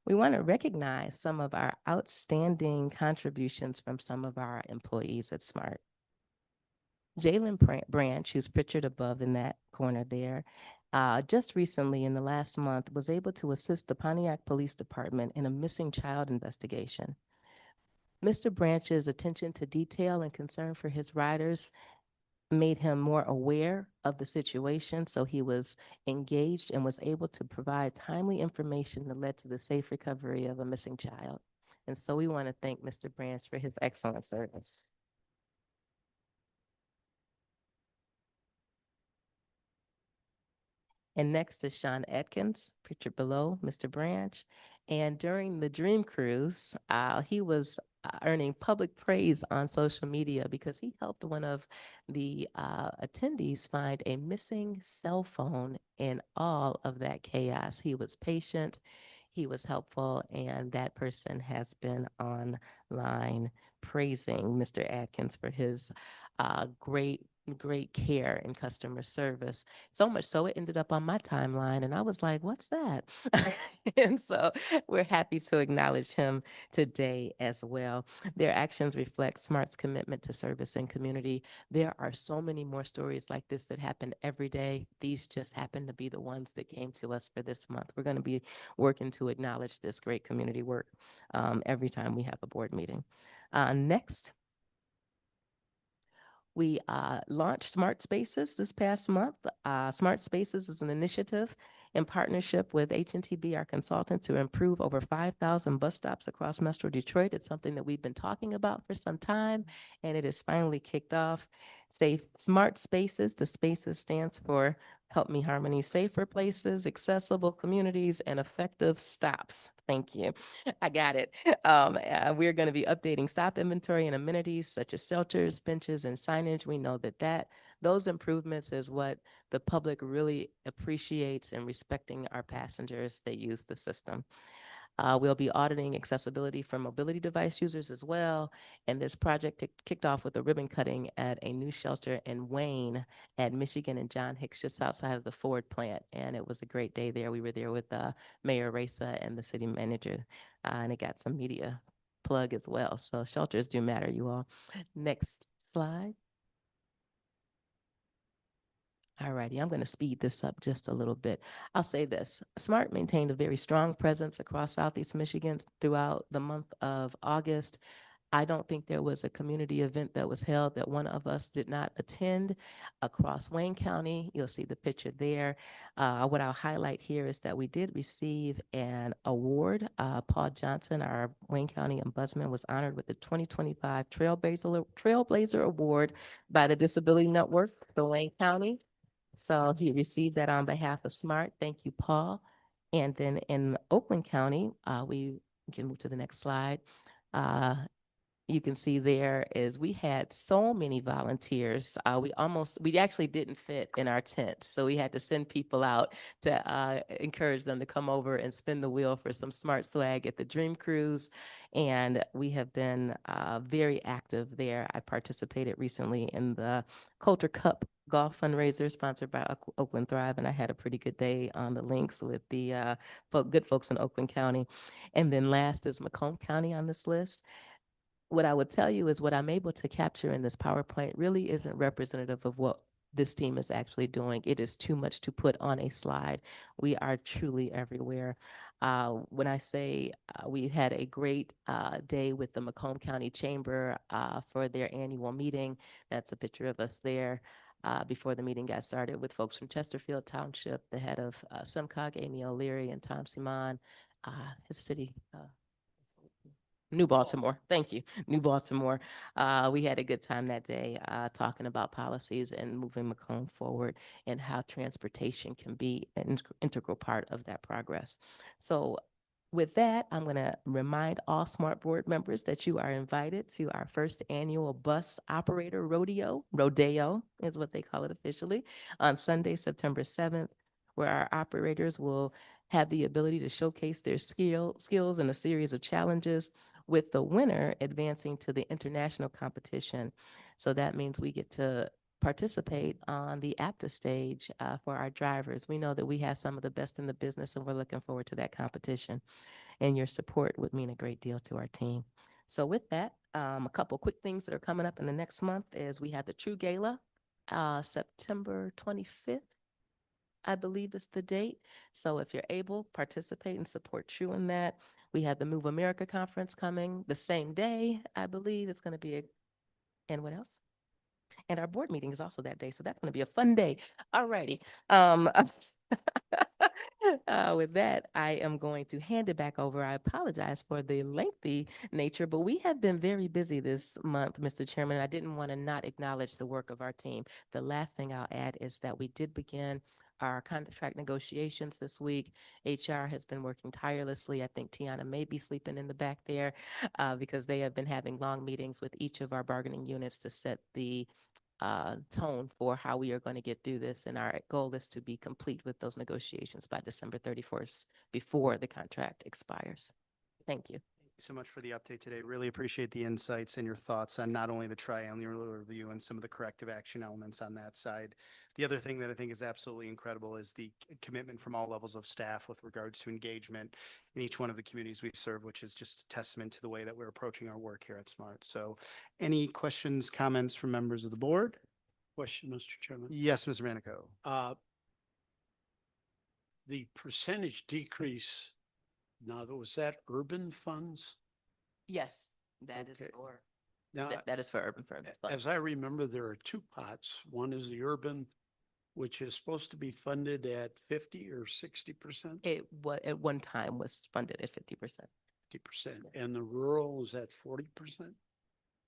We want to recognize some of our outstanding contributions from some of our employees at SMART. Jalen Branch, who's pictured above in that corner there, just recently in the last month was able to assist the Pontiac Police Department in a missing child investigation. Mr. Branch's attention to detail and concern for his riders made him more aware of the situation, so he was engaged and was able to provide timely information that led to the safe recovery of a missing child. And so we want to thank Mr. Branch for his excellent service. And next is Sean Atkins, pictured below Mr. Branch. And during the Dream Cruise, he was earning public praise on social media because he helped one of the attendees find a missing cell phone in all of that chaos. He was patient, he was helpful, and that person has been online praising Mr. Atkins for his great care and customer service. So much so it ended up on my timeline, and I was like, what's that? And so we're happy to acknowledge him today as well. Their actions reflect SMART's commitment to service and community. There are so many more stories like this that happen every day. These just happen to be the ones that came to us for this month. We're going to be working to acknowledge this great community work every time we have a board meeting. Next. We launched Smart Spaces this past month. Smart Spaces is an initiative in partnership with H&TB, our consultant, to improve over 5,000 bus stops across Metro Detroit. It's something that we've been talking about for some time, and it is finally kicked off. Smart Spaces, the spaces stands for Help Me Harmony, safer places, accessible communities, and effective stops. Thank you. I got it. We're going to be updating stop inventory and amenities such as shelters, benches, and signage. We know that those improvements is what the public really appreciates in respecting our passengers that use the system. We'll be auditing accessibility for mobility device users as well. And this project kicked off with a ribbon cutting at a new shelter in Wayne at Michigan and John Hicks, just outside of the Ford plant. And it was a great day there. We were there with Mayor Raisa and the city manager, and it got some media plug as well. So shelters do matter, you all. Next slide. All righty, I'm going to speed this up just a little bit. I'll say this. SMART maintained a very strong presence across Southeast Michigan throughout the month of August. I don't think there was a community event that was held that one of us did not attend across Wayne County. You'll see the picture there. What I'll highlight here is that we did receive an award. Paul Johnson, our Wayne County ombudsman, was honored with the 2025 Trailblazer Award by the Disability Network for Wayne County. So he received that on behalf of SMART. Thank you, Paul. And then in Oakland County, we can move to the next slide. you can see there is we had so many volunteers. We actually didn't fit in our tent. So we had to send people out to encourage them to come over and spin the wheel for some smart swag at the Dream Cruise. And we have been very active there. I participated recently in the Coulter Cup golf fundraiser sponsored by Oakland Thrive. And I had a pretty good day on the links with the good folks in Oakland County. And then last is Macomb County on this list. What I would tell you is what I'm able to capture in this PowerPoint really isn't representative of what this team is actually doing. It is too much to put on a slide. We are truly everywhere. When I say we had a great day with the Macomb County Chamber for their annual meeting, that's a picture of us there. Before the meeting got started with folks from Chesterfield Township, the head of SEMCOG, Amy O'Leary, and Tom Simon, his city, New Baltimore. Thank you. New Baltimore. We had a good time that day talking about policies and moving Macomb forward and how transportation can be an integral part of that progress. So with that, I'm going to remind all SMART board members that you are invited to our first annual bus operator rodeo is what they call it officially, on Sunday, September 7th, where our operators will have the ability to showcase their skills in a series of challenges, with the winner advancing to the international competition. So that means we get to participate on the APTA stage for our drivers. We know that we have some of the best in the business, and we're looking forward to that competition. And your support would mean a great deal to our team. So with that, a couple quick things that are coming up in the next month is we have the True Gala, September 25th. I believe is the date. So if you're able, participate and support True in that. We have the Move America conference coming the same day, I believe. It's going to be and what else? And our board meeting is also that day. So that's going to be a fun day. All righty. With that, I am going to hand it back over. I apologize for the lengthy nature, but we have been very busy this month, Mr. Chairman. I didn't want to not acknowledge the work of our team. The last thing I'll add is that we did begin our contract negotiations this week. HR has been working tirelessly. I think Tiana may be sleeping in the back there because they have been having long meetings with each of our bargaining units to set the tone for how we are going to get through this. And our goal is to be complete with those negotiations by December 31st before the contract expires. Thank you.
Thank you so much for the update today. Really appreciate the insights and your thoughts on not only the triennial review and some of the corrective action elements on that side. The other thing that I think is absolutely incredible is the commitment from all levels of staff with regards to engagement in each one of the communities we serve, which is just a testament to the way that we're approaching our work here at SMART. So any questions, comments from members of the board?
Question, Mr. Chairman.
Yes, Mr. Manico.
The percentage decrease, now, was that urban funds?
Yes, that is
Okay.
for
Now,
that is for urban firms.
as I remember, there are two pots. One is the urban, which is supposed to be funded at 50 or 60%?
It at one time was funded at 50%.
50%. And the rural is at 40%?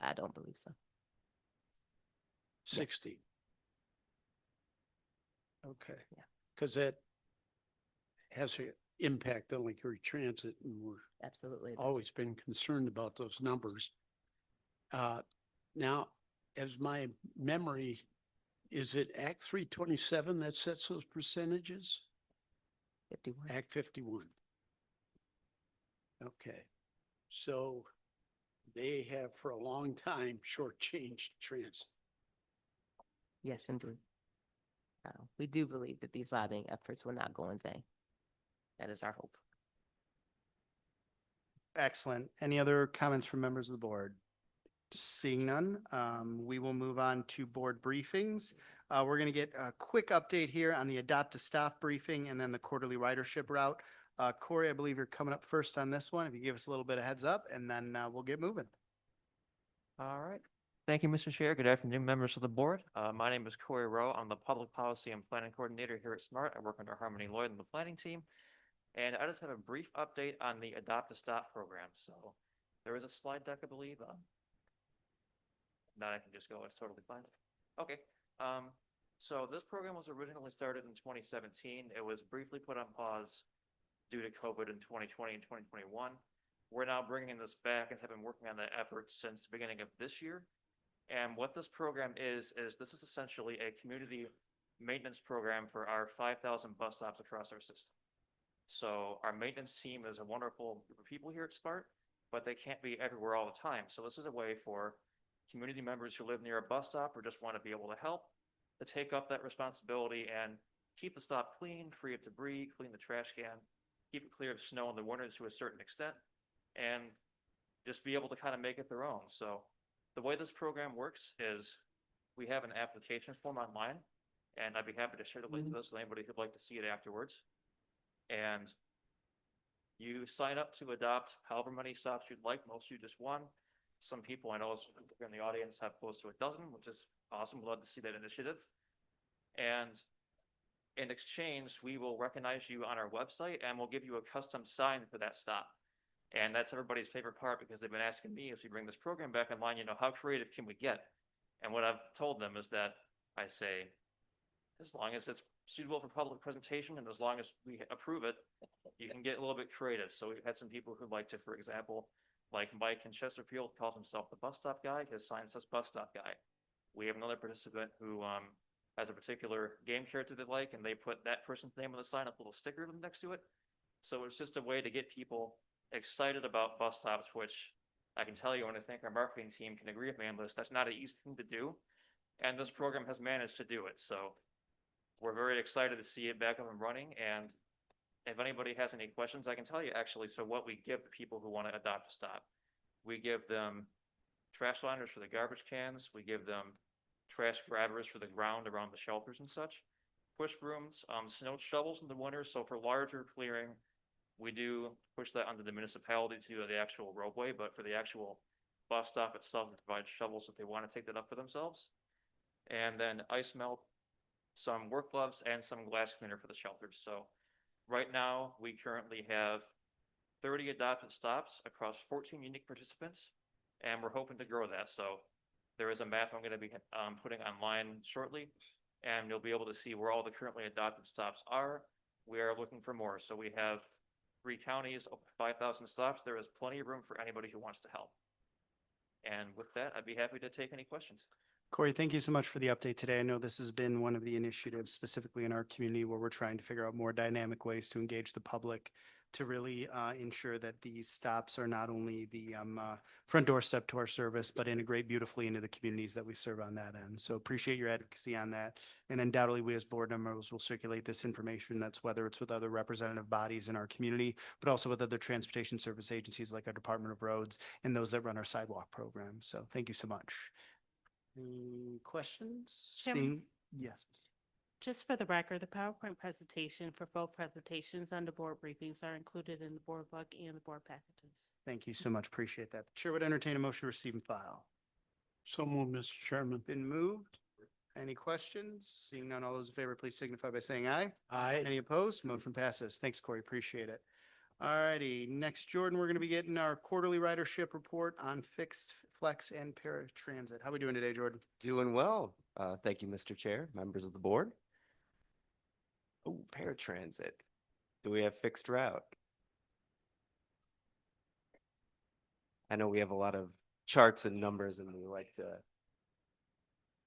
I don't believe so.
60. Okay.
Yeah.
Because that has an impact on like your transit, and we're
Absolutely.
always been concerned about those numbers. Now, as my memory, is it Act 327 that sets those percentages?
51.
Act 51. Okay. So they have for a long time shortchanged transit.
Yes, indeed. We do believe that these lobbying efforts will not go in vain. That is our hope.
Excellent. Any other comments from members of the board? Seeing none, we will move on to board briefings. We're going to get a quick update here on the adopt to stop briefing and then the quarterly ridership route. Corey, I believe you're coming up first on this one. If you give us a little bit of heads up, and then we'll get moving.
All right. Thank you, Mr. Chair. Good afternoon, members of the board. My name is Corey Rowe. I'm the Public Policy and Planning Coordinator here at SMART. I work under Harmony Lloyd in the planning team. And I just have a brief update on the Adopt to Stop program. So there is a slide deck, I believe. Now I can just go, it's totally fine. Okay. So this program was originally started in 2017. It was briefly put on pause due to COVID in 2020 and 2021. we're now bringing this back and have been working on that effort since the beginning of this year. And what this program is this is essentially a community maintenance program for our 5,000 bus stops across our system. So our maintenance team is a wonderful group of people here at SMART, but they can't be everywhere all the time. So this is a way for community members who live near a bus stop or just want to be able to help to take up that responsibility and keep the stop clean, free of debris, clean the trash can, keep it clear of snow in the winter to a certain extent, and just be able to kind of make it their own. So the way this program works is we have an application form online, and I'd be happy to share the link to this with anybody who'd like to see it afterwards. And you sign up to adopt however many stops you'd like. Most you just one. Some people I know in the audience have close to a dozen, which is awesome. We'd love to see that initiative. And in exchange, we will recognize you on our website and we'll give you a custom sign for that stop. And that's everybody's favorite part because they've been asking me as we bring this program back online, how creative can we get? And what I've told them is that I say, as long as it's suitable for public presentation and as long as we approve it, you can get a little bit creative. So we've had some people who'd like to, for example, like Mike in Chesterfield calls himself the bus stop guy. His sign says bus stop guy. We have another participant who has a particular game character they like, and they put that person's name on the sign, a little sticker next to it. So it's just a way to get people excited about bus stops, which I can tell you, and I think our marketing team can agree with me on this, that's not an easy thing to do. And this program has managed to do it. So we're very excited to see it back up and running. And if anybody has any questions, I can tell you actually. So what we give the people who want to adopt a stop, we give them trash liners for the garbage cans. We give them trash grabbers for the ground around the shelters and such, push brooms, snow shovels in the winter. So for larger clearing, we do push that onto the municipality to the actual roadway, but for the actual bus stop itself, we provide shovels if they want to take that up for themselves. And then ice melt, some work gloves, and some glass cleaner for the shelters. So right now, we currently have 30 adopted stops across 14 unique participants, and we're hoping to grow that. So there is a map I'm going to be putting online shortly, and you'll be able to see where all the currently adopted stops are. We are looking for more. So we have 3 counties, over 5,000 stops. There is plenty of room for anybody who wants to help. And with that, I'd be happy to take any questions.
Corey, thank you so much for the update today. I know this has been one of the initiatives specifically in our community where we're trying to figure out more dynamic ways to engage the public to really ensure that these stops are not only the front doorstep to our service, but integrate beautifully into the communities that we serve on that end. So appreciate your advocacy on that. And undoubtedly, we as board members will circulate this information. That's whether it's with other representative bodies in our community, but also with other transportation service agencies like our Department of Roads and those that run our sidewalk program. So thank you so much. Any questions?
Chairman?
Yes.
Just for the record, the PowerPoint presentation for both presentations and the board briefings are included in the board book and the board packages.
Thank you so much. Appreciate that. The chair would entertain a motion to receive and file.
So moved, Mr. Chairman.
Been moved. Any questions? Seeing none, all those in favor, please signify by saying aye.
Aye.
Any opposed? Motion passes. Thanks, Corey. Appreciate it. All righty. Next, Jordan, we're going to be getting our quarterly ridership report on fixed, flex, and paratransit. How are we doing today, Jordan?
Doing well. Thank you, Mr. Chair, members of the board. Oh, paratransit. Do we have fixed route? I know we have a lot of charts and numbers and we like to.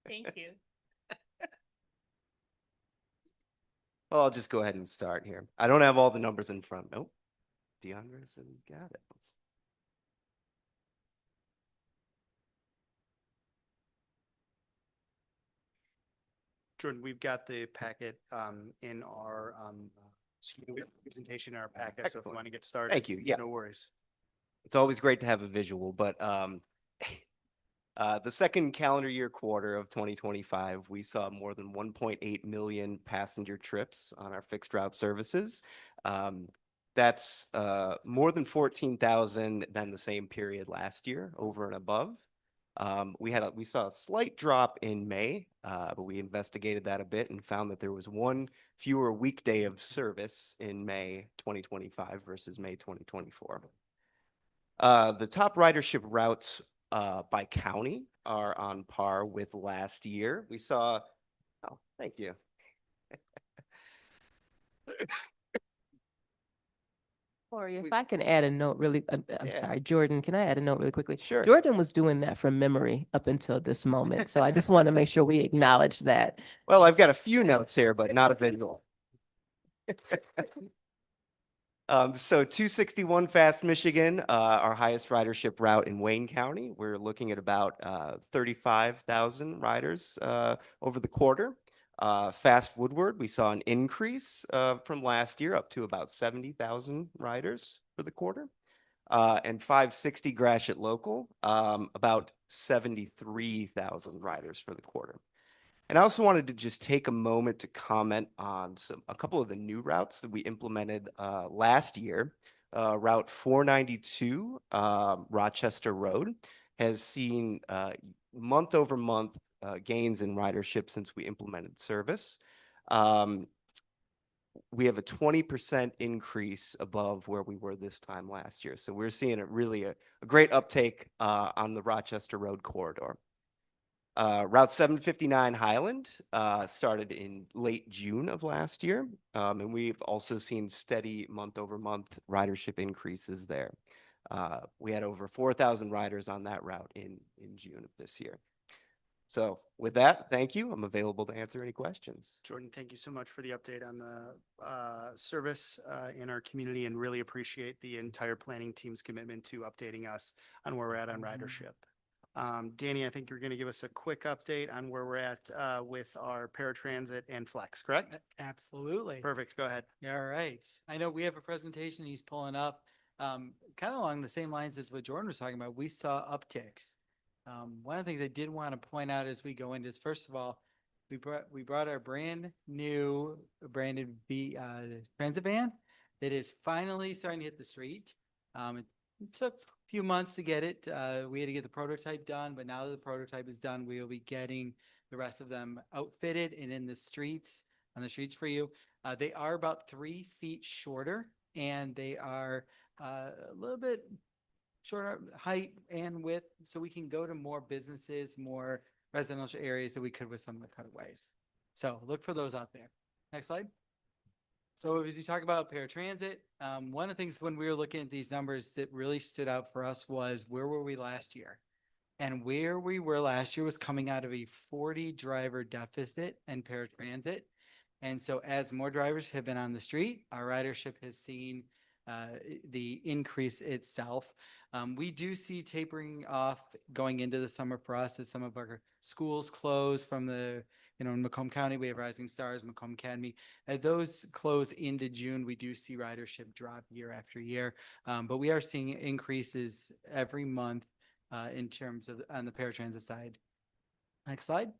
Thank you.
Well, I'll just go ahead and start here. I don't have all the numbers in front. Nope. DeAndre says he's got it.
Jordan, we've got the packet in our presentation in our packet. So if you
Excellent.
want to get started.
Thank you. Yeah.
No worries.
It's always great to have a visual, but the second calendar year quarter of 2025, we saw more than 1.8 million passenger trips on our fixed route services. That's more than 14,000 than the same period last year, over and above. We saw a slight drop in May, but we investigated that a bit and found that there was one fewer weekday of service in May 2025 versus May 2024. The top ridership routes by county are on par with last year. We saw, oh, thank you.
Corey, if I can add a note really, I'm
Yeah.
sorry, Jordan, can I add a note really quickly?
Sure.
Jordan was doing that from memory up until this moment. So I just want to make sure we acknowledge that.
Well, I've got a few notes here, but not a visual. So 261 Fast Michigan, our highest ridership route in Wayne County. We're looking at about 35,000 riders over the quarter. Fast Woodward, we saw an increase from last year up to about 70,000 riders for the quarter. And 560 Gratiot Local, about 73,000 riders for the quarter. And I also wanted to just take a moment to comment on a couple of the new routes that we implemented last year. Route 492, Rochester Road, has seen month over month gains in ridership since we implemented service. We have a 20% increase above where we were this time last year. So we're seeing a great uptake on the Rochester Road corridor. Route 759 Highland started in late June of last year, and we've also seen steady month-over-month ridership increases there. We had over 4,000 riders on that route in June of this year. So with that, thank you. I'm available to answer any questions.
Jordan, thank you so much for the update on the service in our community, and really appreciate the entire planning team's commitment to updating us on where we're at on ridership. Danny, I think you're going to give us a quick update on where we're at with our paratransit and flex, correct?
Absolutely.
Perfect. Go ahead.
All right. I know we have a presentation he's pulling up, kind of along the same lines as what Jordan was talking about. We saw upticks. One of the things I did want to point out as we go into is, first of all, we brought our brand new branded transit van that is finally starting to hit the street. It took a few months to get it. We had to get the prototype done, but now that the prototype is done, we will be getting the rest of them outfitted and in the streets, on the streets for you. They are about 3 feet shorter, and they are a little bit shorter height and width, so we can go to more businesses, more residential areas than we could with some of the cutaways. So look for those out there. Next slide. So as you talk about paratransit, one of the things when we were looking at these numbers that really stood out for us was, where were we last year? And where we were last year was coming out of a 40 driver deficit in paratransit. And so as more drivers have been on the street, our ridership has seen the increase itself. We do see tapering off going into the summer for us as some of our schools close from the, in Macomb County, we have Rising Stars, Macomb Academy. As those close into June, we do see ridership drop year after year. But we are seeing increases every month in terms of on the paratransit side. Next slide.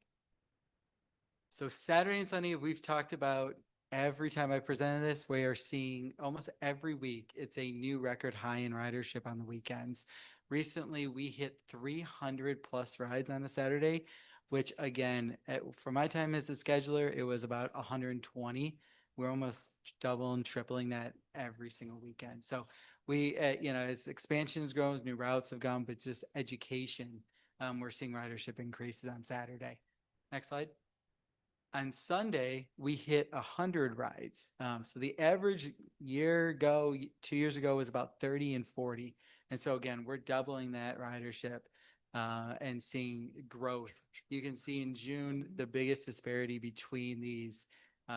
So Saturday and Sunday, we've talked about every time I presented this, we are seeing almost every week, it's a new record high in ridership on the weekends. Recently, we hit 300 plus rides on a Saturday, which again, for my time as a scheduler, it was about 120. We're almost double and tripling that every single weekend. So we, as expansions grows, new routes have gone, but just education, we're seeing ridership increases on Saturday. Next slide. On Sunday, we hit 100 rides. So the average 2 years ago was about 30 and 40. And so again, we're doubling that ridership and seeing growth. You can see in June, the biggest disparity between these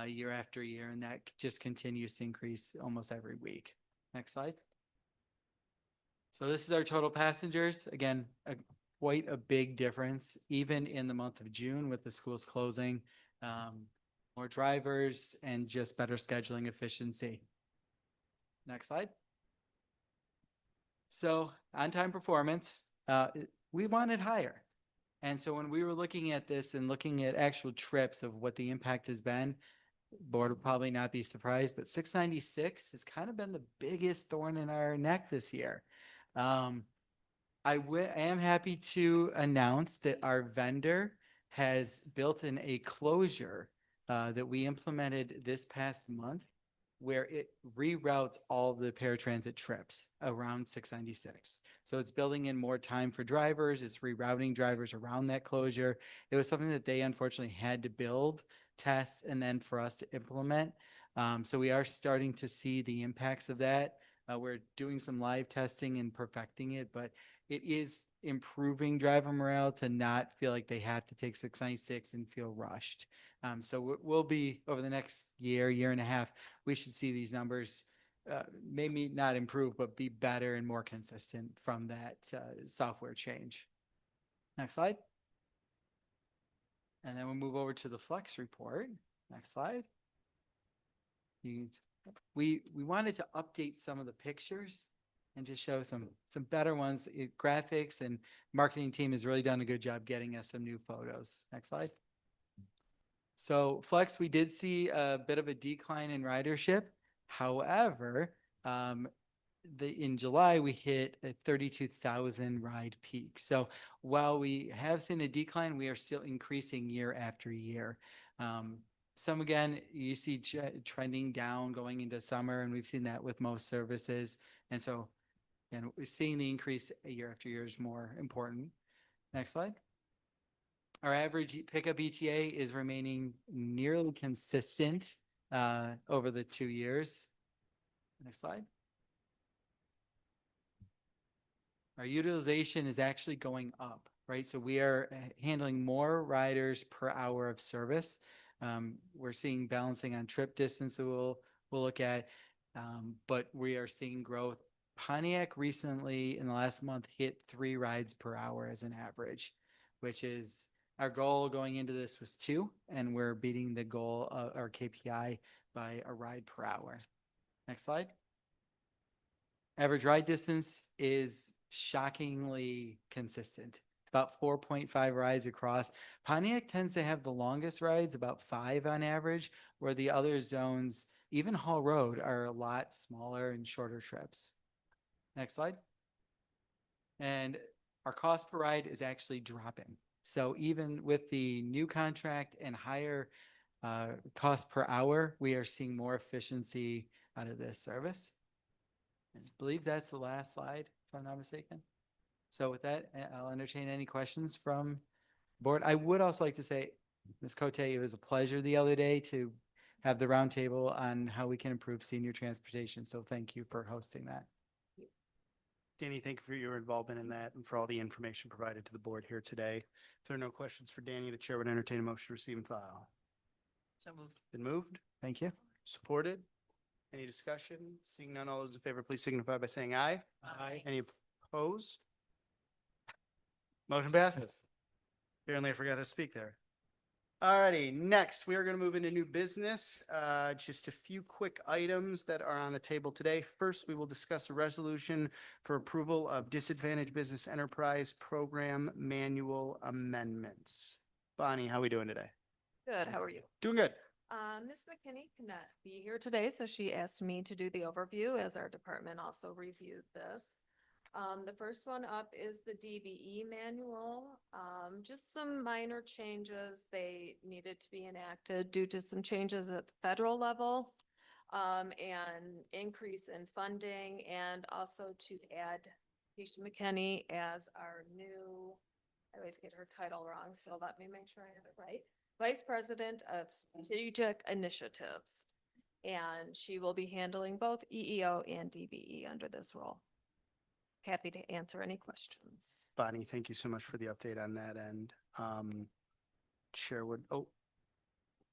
year after year, and that just continues to increase almost every week. Next slide. So this is our total passengers. Again, quite a big difference, even in the month of June with the schools closing. More drivers and just better scheduling efficiency. Next slide. So on-time performance, we wanted higher. And so when we were looking at this and looking at actual trips of what the impact has been, board would probably not be surprised, but 696 has kind of been the biggest thorn in our neck this year. I am happy to announce that our vendor has built in a closure that we implemented this past month, where it reroutes all the paratransit trips around 696. So it's building in more time for drivers. It's rerouting drivers around that closure. It was something that they unfortunately had to build, test, and then for us to implement. So we are starting to see the impacts of that We're doing some live testing and perfecting it, but it is improving driver morale to not feel like they have to take 696 and feel rushed. So we'll be over the next year and a half, we should see these numbers maybe not improve, but be better and more consistent from that software change. Next slide. And then we'll move over to the Flex report. Next slide. We wanted to update some of the pictures and just show some better ones. Graphics and marketing team has really done a good job getting us some new photos. Next slide. So Flex, we did see a bit of a decline in ridership. However, in July, we hit a 32,000 ride peak. So while we have seen a decline, we are still increasing year after year. Some again, you see trending down going into summer, and we've seen that with most services. And so, and we're seeing the increase year after year is more important. Next slide. Our average pickup ETA is remaining nearly consistent over the 2 years. Next slide. Our utilization is actually going up, right? So we are handling more riders per hour of service. We're seeing balancing on trip distance that we'll look at, but we are seeing growth. Pontiac recently in the last month hit 3 rides per hour as an average, which is our goal going into this was 2, and we're beating the goal of our KPI by a ride per hour. Next slide. Average ride distance is shockingly consistent, about 4.5 rides across. Pontiac tends to have the longest rides, about 5 on average, where the other zones, even Hall Road, are a lot smaller and shorter trips. Next slide. And our cost per ride is actually dropping. So even with the new contract and higher cost per hour, we are seeing more efficiency out of this service. I believe that's the last slide, if I'm not mistaken. So with that, I'll entertain any questions from the board. I would also like to say, Ms. Cote, it was a pleasure the other day to have the roundtable on how we can improve senior transportation. So thank you for hosting that.
Danny, thank you for your involvement in that and for all the information provided to the board here today. If there are no questions for Danny, the chair would entertain a motion to receive and file.
So moved.
Been moved?
Thank you.
Supported? Any discussion? Seeing none, all those in favor, please signify by saying aye.
Aye.
Any opposed? Motion passes. Apparently I forgot to speak there. Alrighty, next we are going to move into new business. Just a few quick items that are on the table today. First, we will discuss a resolution for approval of Disadvantaged Business Enterprise Program Manual Amendments. Bonnie, how are we doing today?
Good, how are you?
Doing good.
Ms. McKinney cannot be here today, so she asked me to do the overview as our department also reviewed this. The first one up is the DBE manual. Just some minor changes. They needed to be enacted due to some changes at the federal level, and increase in funding, and also to add Keisha McKinney as our new, I always get her title wrong, so let me make sure I have it right. Vice President of Strategic Initiatives. And she will be handling both EEO and DBE under this role. Happy to answer any questions.
Bonnie, thank you so much for the update on that end. Chair would,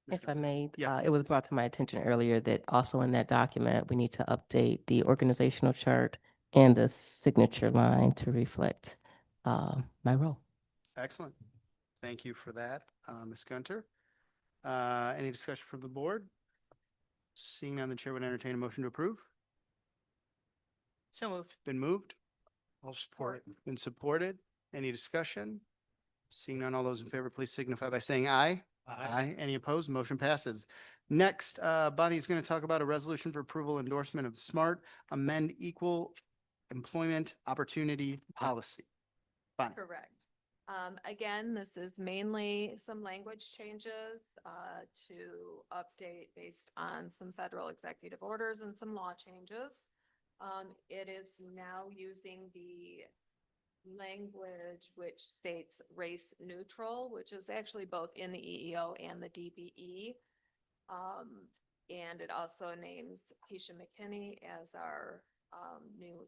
If I may,
Yeah.
it was brought to my attention earlier that also in that document, we need to update the organizational chart and the signature line to reflect my role.
Excellent. Thank you for that, Ms. Gunter. Any discussion from the board? Seeing none, the chair would entertain a motion to approve.
So moved.
Been moved?
I'll support it.
Been supported? Any discussion? Seeing none, all those in favor, please signify by saying aye. Aye. Any opposed? Motion passes. Next, Bonnie's going to talk about a resolution for approval endorsement of SMART amend equal employment opportunity policy. Bonnie.
Correct. Again, this is mainly some language changes to update based on some federal executive orders and some law changes. It is now using the language which states race neutral, which is actually both in the EEO and the DBE. And it also names Keisha McKinney as our new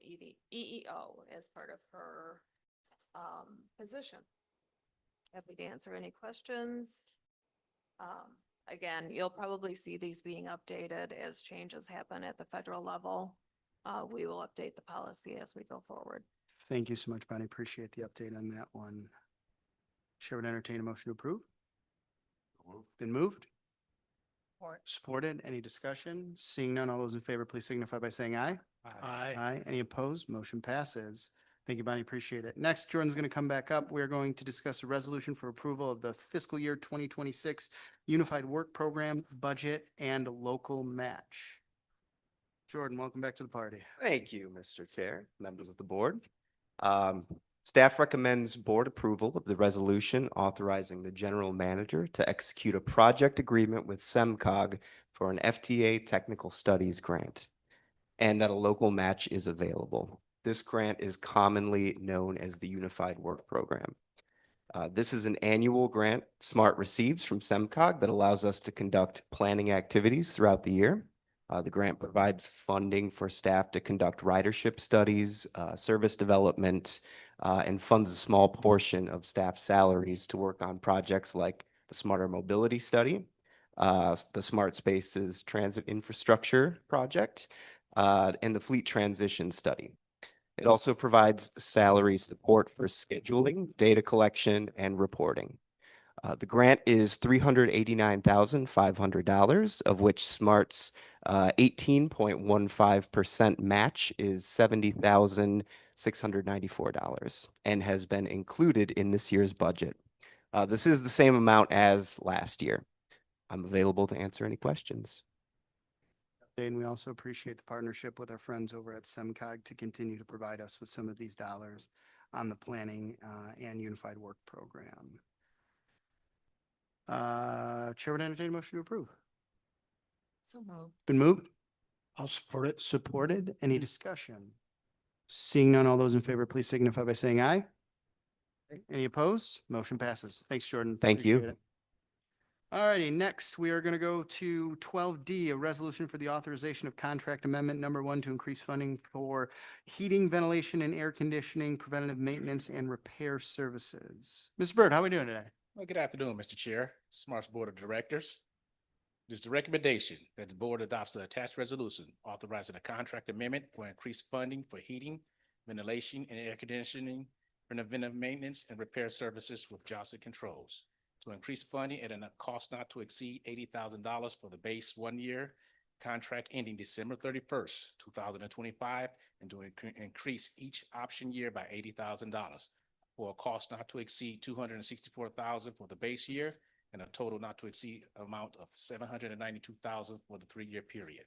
EEO as part of her position. Happy to answer any questions. Again, you'll probably see these being updated as changes happen at the federal level. We will update the policy as we go forward.
Thank you so much, Bonnie. Appreciate the update on that one. Chair would entertain a motion to approve. Been moved? Supported. Any discussion? Seeing none, all those in favor, please signify by saying aye.
Aye.
Aye. Any opposed? Motion passes. Thank you, Bonnie. Appreciate it. Next, Jordan's going to come back up. We're going to discuss a resolution for approval of the fiscal year 2026 Unified Work Program budget and local match. Jordan, welcome back to the party.
Thank you, Mr. Chair, members of the board. Staff recommends board approval of the resolution authorizing the general manager to execute a project agreement with SEMCOG for an FTA technical studies grant, and that a local match is available. This grant is commonly known as the Unified Work Program. This is an annual grant SMART receives from SEMCOG that allows us to conduct planning activities throughout the year. The grant provides funding for staff to conduct ridership studies, service development, and funds a small portion of staff salaries to work on projects like the Smarter Mobility Study, the Smart Spaces Transit Infrastructure Project, and the Fleet Transition Study. It also provides salary support for scheduling, data collection, and reporting. The grant is $389,500, of which SMART's 18.15% match is $70,694 and has been included in this year's budget. This is the same amount as last year. I'm available to answer any questions.
And we also appreciate the partnership with our friends over at SEMCOG to continue to provide us with some of these dollars on the planning and unified work program. Chair would entertain a motion to approve.
So moved.
Been moved?
I'll support it.
Supported. Any discussion? Seeing none, all those in favor, please signify by saying aye. Any opposed? Motion passes. Thanks, Jordan.
Thank you.
Appreciate it. All righty, next we are going to go to 12D, a resolution for the authorization of contract amendment number 1 to increase funding for heating, ventilation, and air conditioning, preventative maintenance, and repair services. Mr. Byrd, how are we doing today?
Well, good afternoon, Mr. Chair, SMART's Board of Directors. It is the recommendation that the board adopts the attached resolution authorizing a contract amendment for increased funding for heating, ventilation, and air conditioning, preventive maintenance, and repair services with Johnson Controls, to increase funding at a cost not to exceed $80,000 for the base 1-year contract ending December 31st, 2025, and to increase each option year by $80,000 for a cost not to exceed $264,000 for the base year and a total not to exceed amount of $792,000 for the 3-year period.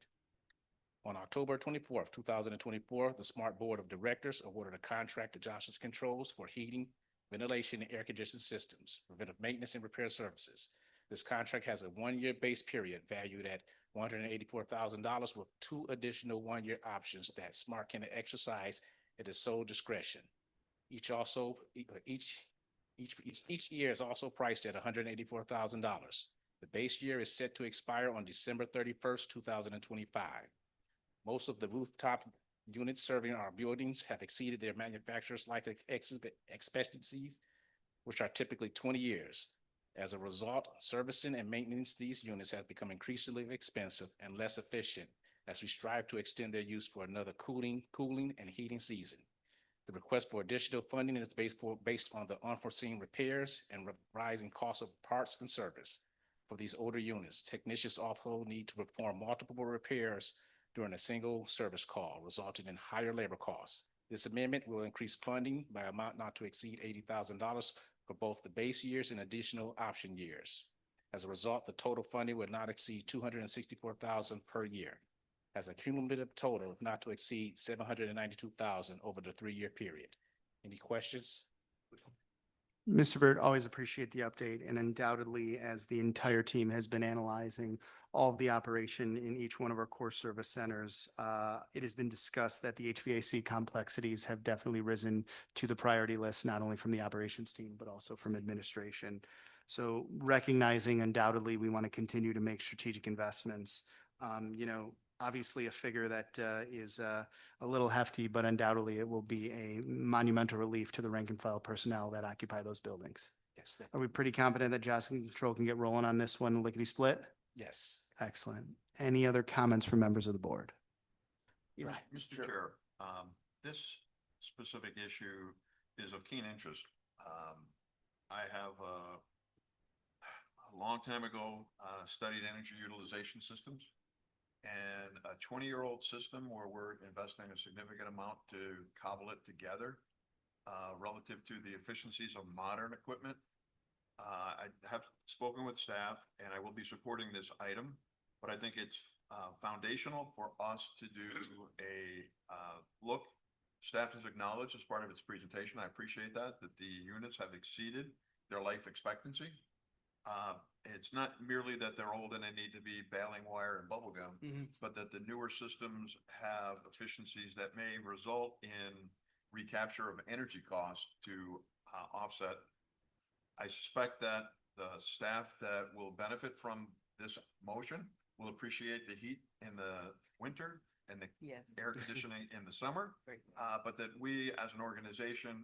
On October 24th, 2024, the SMART Board of Directors awarded a contract to Johnson Controls for heating, ventilation, and air conditioning systems, preventive maintenance, and repair services. This contract has a 1-year base period valued at $184,000 with 2 additional 1-year options that SMART can exercise at its sole discretion. Each year is also priced at $184,000. The base year is set to expire on December 31st, 2025. Most of the rooftop units serving our buildings have exceeded their manufacturer's life expectancies, which are typically 20 years. As a result, servicing and maintenance these units has become increasingly expensive and less efficient as we strive to extend their use for another cooling and heating season. The request for additional funding is based on the unforeseen repairs and rising costs of parts and service. For these older units, technicians also need to perform multiple repairs during a single service call, resulting in higher labor costs. This amendment will increase funding by amount not to exceed $80,000 for both the base years and additional option years. As a result, the total funding will not exceed $264,000 per year, as a cumulative total not to exceed $792,000 over the 3-year period. Any questions?
Mr. Byrd, always appreciate the update, and undoubtedly, as the entire team has been analyzing all of the operation in each one of our core service centers, it has been discussed that the HVAC complexities have definitely risen to the priority list, not only from the operations team, but also from administration. So recognizing undoubtedly we want to continue to make strategic investments, obviously a figure that is a little hefty, but undoubtedly it will be a monumental relief to the rank and file personnel that occupy those buildings.
Yes,
Are we pretty confident that Jocelyn Control can get rolling on this one lickety split?
yes.
Excellent. Any other comments from members of the board? Eli?
Mr. Chair, this specific issue is of keen interest. I have a long time ago studied energy utilization systems, and a 20-year-old system where we're investing a significant amount to cobble it together relative to the efficiencies of modern equipment. I have spoken with staff and I will be supporting this item, but I think it's foundational for us to do a look. Staff has acknowledged as part of its presentation, I appreciate that the units have exceeded their life expectancy. It's not merely that they're old and they need to be baling wire and bubble gum, but that the newer systems have efficiencies that may result in recapture of energy costs to offset. I suspect that the staff that will benefit from this motion will appreciate the heat in the winter and the air conditioning in the summer. But that we as an organization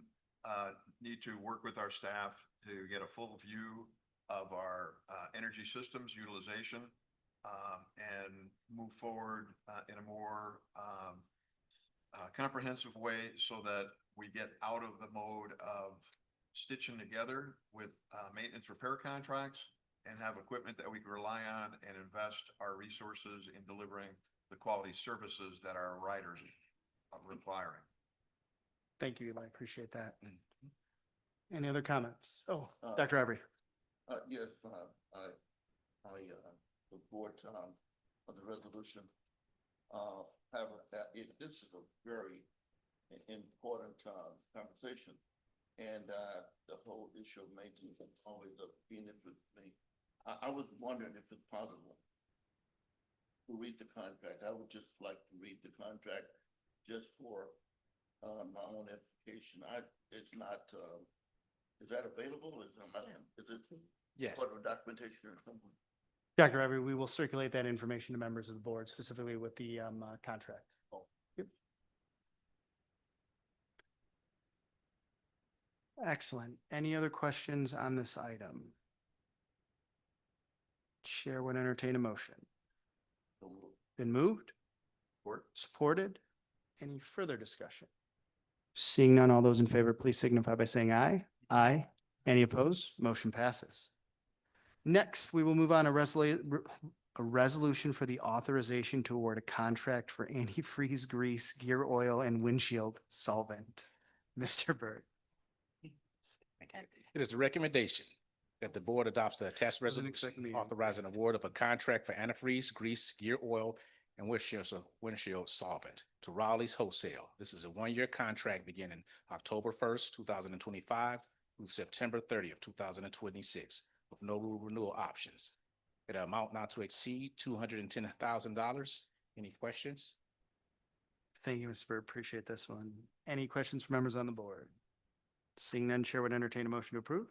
need to work with our staff to get a full view of our energy systems utilization and move forward in a more comprehensive way so that we get out of the mode of stitching together with maintenance repair contracts and have equipment that we can rely on and invest our resources in delivering the quality services that our riders are requiring.
Thank you, Eli. I appreciate that. Any other comments? Oh, Dr. Ivory.
Yes, I support the resolution. This is a very important conversation, and the whole issue of maintenance is always a being with me. I was wondering if it's possible to read the contract. I would just like to read the contract just for my own edification. It's not. Is that available? Is it?
Yes.
Part of documentation or something?
Dr. Ivory, we will circulate that information to members of the board, specifically with the contract. Yep. Excellent. Any other questions on this item? Chair would entertain a motion. Been moved? Supported? Any further discussion? Seeing none, all those in favor, please signify by saying aye. Aye. Any opposed? Motion passes. Next, we will move on to a resolution for the authorization to award a contract for antifreeze grease, gear oil, and windshield solvent. Mr. Burt.
It is the recommendation that the board adopts the attached resolution authorizing award of a contract for antifreeze, grease, gear oil, and windshield solvent to Raleigh's Wholesale. This is a one-year contract beginning October 1st, 2025 through September 30th, 2026, with no renewal options. At an amount not to exceed $210,000. Any questions?
Thank you, Mr. Burt. Appreciate this one. Any questions from members on the board? Seeing none, chair would entertain a motion to approve.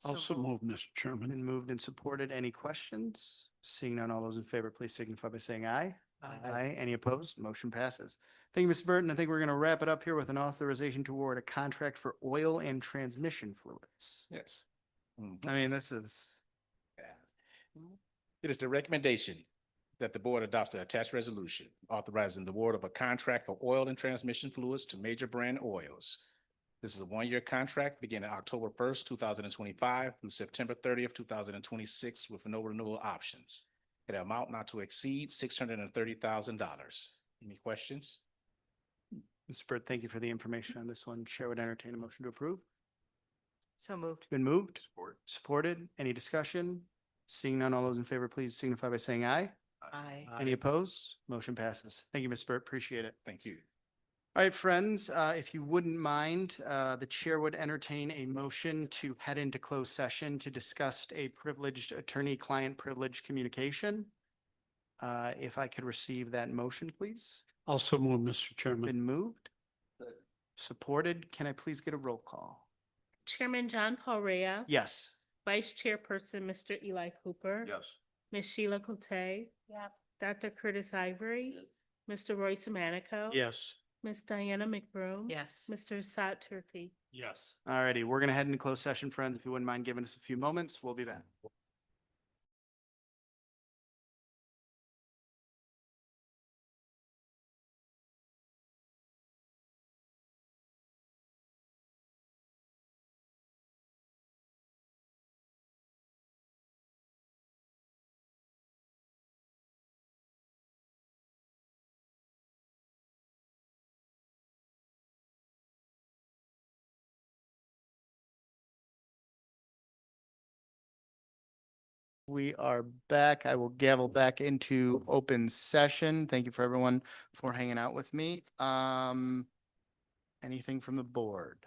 Also move, Mr. Chairman.
Been moved and supported. Any questions? Seeing none, all those in favor, please signify by saying aye. Aye. Any opposed? Motion passes. Thank you, Mr. Burton. I think we're going to wrap it up here with an authorization to award a contract for oil and transmission fluids.
Yes.
I mean, this is.
It is the recommendation that the board adopts the attached resolution authorizing the award of a contract for oil and transmission fluids to Major Brand Oils. This is a one-year contract beginning October 1st, 2025 through September 30th, 2026 with no renewal options. At an amount not to exceed $630,000. Any questions?
Mr. Burt, thank you for the information on this one. Chair would entertain a motion to approve.
So moved.
Been moved. Supported. Any discussion? Seeing none, all those in favor, please signify by saying aye.
Aye.
Any opposed? Motion passes. Thank you, Mr. Burt. Appreciate it.
Thank you.
All right, friends, if you wouldn't mind, the chair would entertain a motion to head into closed session to discuss a privileged attorney-client privilege communication. If I could receive that motion, please.
Also move, Mr. Chairman.
Been moved. Supported. Can I please get a roll call?
Chairman John Paul Rea.
Yes.
Vice Chairperson, Mr. Eli Cooper.
Yes.
Ms. Sheila Cote.
Yep.
Dr. Curtis Ivory, Mr. Royce Manico.
Yes.
Ms. Diana McBroom.
Yes.
Mr. Sat Turkey.
Yes.
Alrighty, we're gonna head into closed session, friends. If you wouldn't mind giving us a few moments, we'll be back. We are back. I will gavel back into open session. Thank you for everyone for hanging out with me. Anything from the board?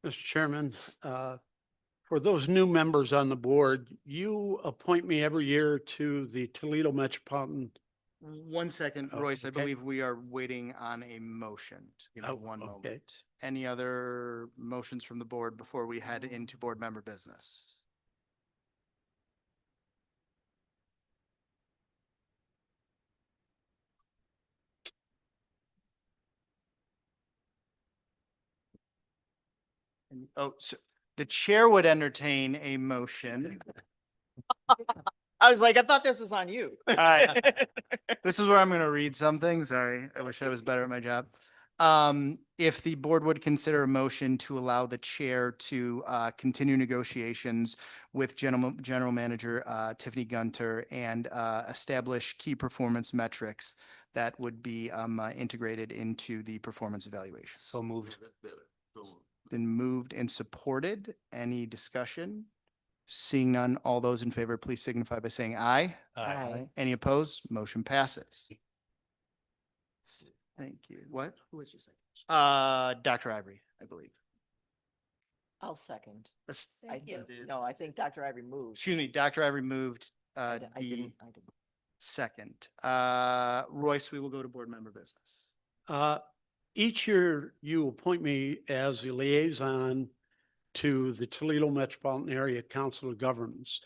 Mr. Chairman, for those new members on the board, you appoint me every year to the Toledo Metropolitan.
1 second,
Oh,
Royce, I
okay.
believe we are waiting on a motion. Give me
Oh,
one
okay.
moment. Any other motions from the board before we head into board member business? Oh, so the chair would entertain a motion.
I was like, I thought this was on you.
All right. This is where I'm gonna read something. Sorry, I wish I was better at my job. If the board would consider a motion to allow the chair to continue negotiations with General Manager Tiffany Gunter and establish key performance metrics that would be integrated into the performance evaluation.
So moved.
Been moved and supported. Any discussion? Seeing none, all those in favor, please signify by saying aye.
Aye.
Any opposed? Motion passes. Thank you. What? Who was your second? Dr. Ivory, I believe.
I'll second.
That's-
No, I think Dr. Ivory moved.
Excuse me, Dr. Ivory moved,
I
the
didn't.
second. Royce, we will go to board member business.
Each year you appoint me as the liaison to the Toledo Metropolitan Area Council of Governments.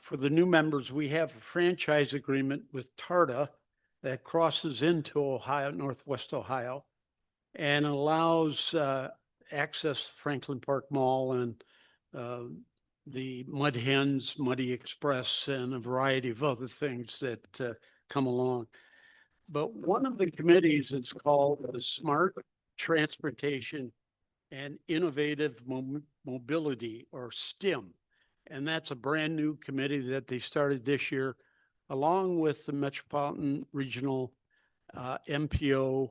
For the new members, we have a franchise agreement with TARTA that crosses into Ohio, Northwest Ohio, and allows access to Franklin Park Mall and the Mud Hens, Muddy Express, and a variety of other things that come along. But one of the committees is called the Smart Transportation and Innovative Mobility, or STIM. And that's a brand new committee that they started this year, along with the Metropolitan Regional MPO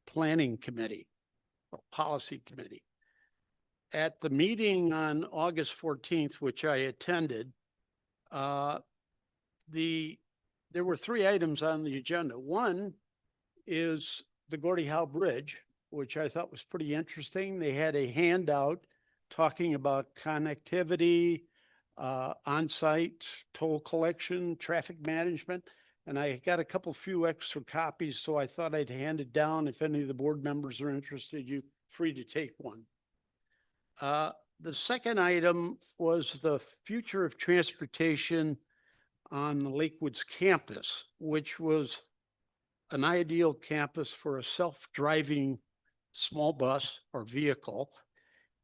Planning Committee, or Policy Committee. At the meeting on August 14th, which I attended, there were 3 items on the agenda. One is the Gordie Howe Bridge, which I thought was pretty interesting. They had a handout talking about connectivity, on-site toll collection, traffic management. And I got a few extra copies, so I thought I'd hand it down. If any of the board members are interested, you're free to take one. The second item was the future of transportation on the Lake Woods campus, which was an ideal campus for a self-driving small bus or vehicle.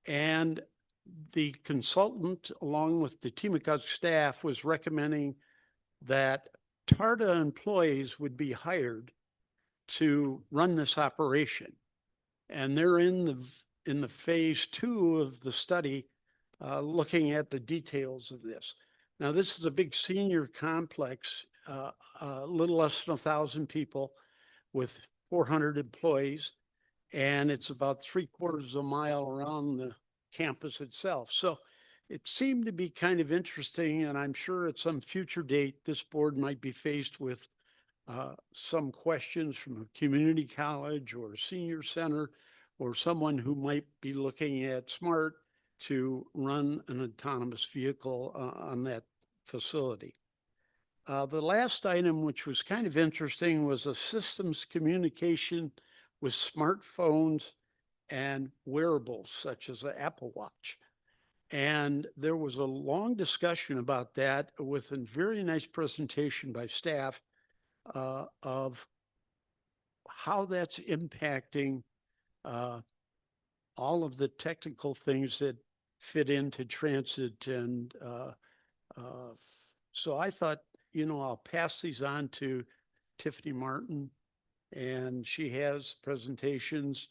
And the consultant, along with the TMCOG staff, was recommending that TARTA employees would be hired to run this operation. And they're in the phase 2 of the study, looking at the details of this. Now, this is a big senior complex, a little less than 1,000 people with 400 employees. And it's about 3/4 of a mile around the campus itself. So it seemed to be kind of interesting, and I'm sure at some future date, this board might be faced with some questions from a community college or a senior center or someone who might be looking at SMART to run an autonomous vehicle on that facility. The last item, which was kind of interesting, was a systems communication with smartphones and wearables such as the Apple Watch. And there was a long discussion about that with a very nice presentation by staff of how that's impacting all of the technical things that fit into transit. And so I thought, I'll pass these on to Tiffany Martin, and she has presentations.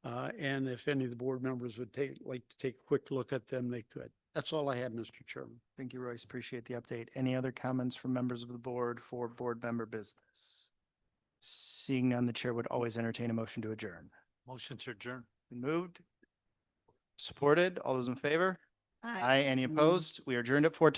And if any of the board members would like to take a quick look at them, they could. That's all I have, Mr. Chairman.
Thank you, Royce. Appreciate the update. Any other comments from members of the board for board member business? Seeing none, the chair would always entertain a motion to adjourn.
Motion to adjourn.
Been moved, supported. All those in favor? Aye. Any opposed? We are adjourned at 4:10.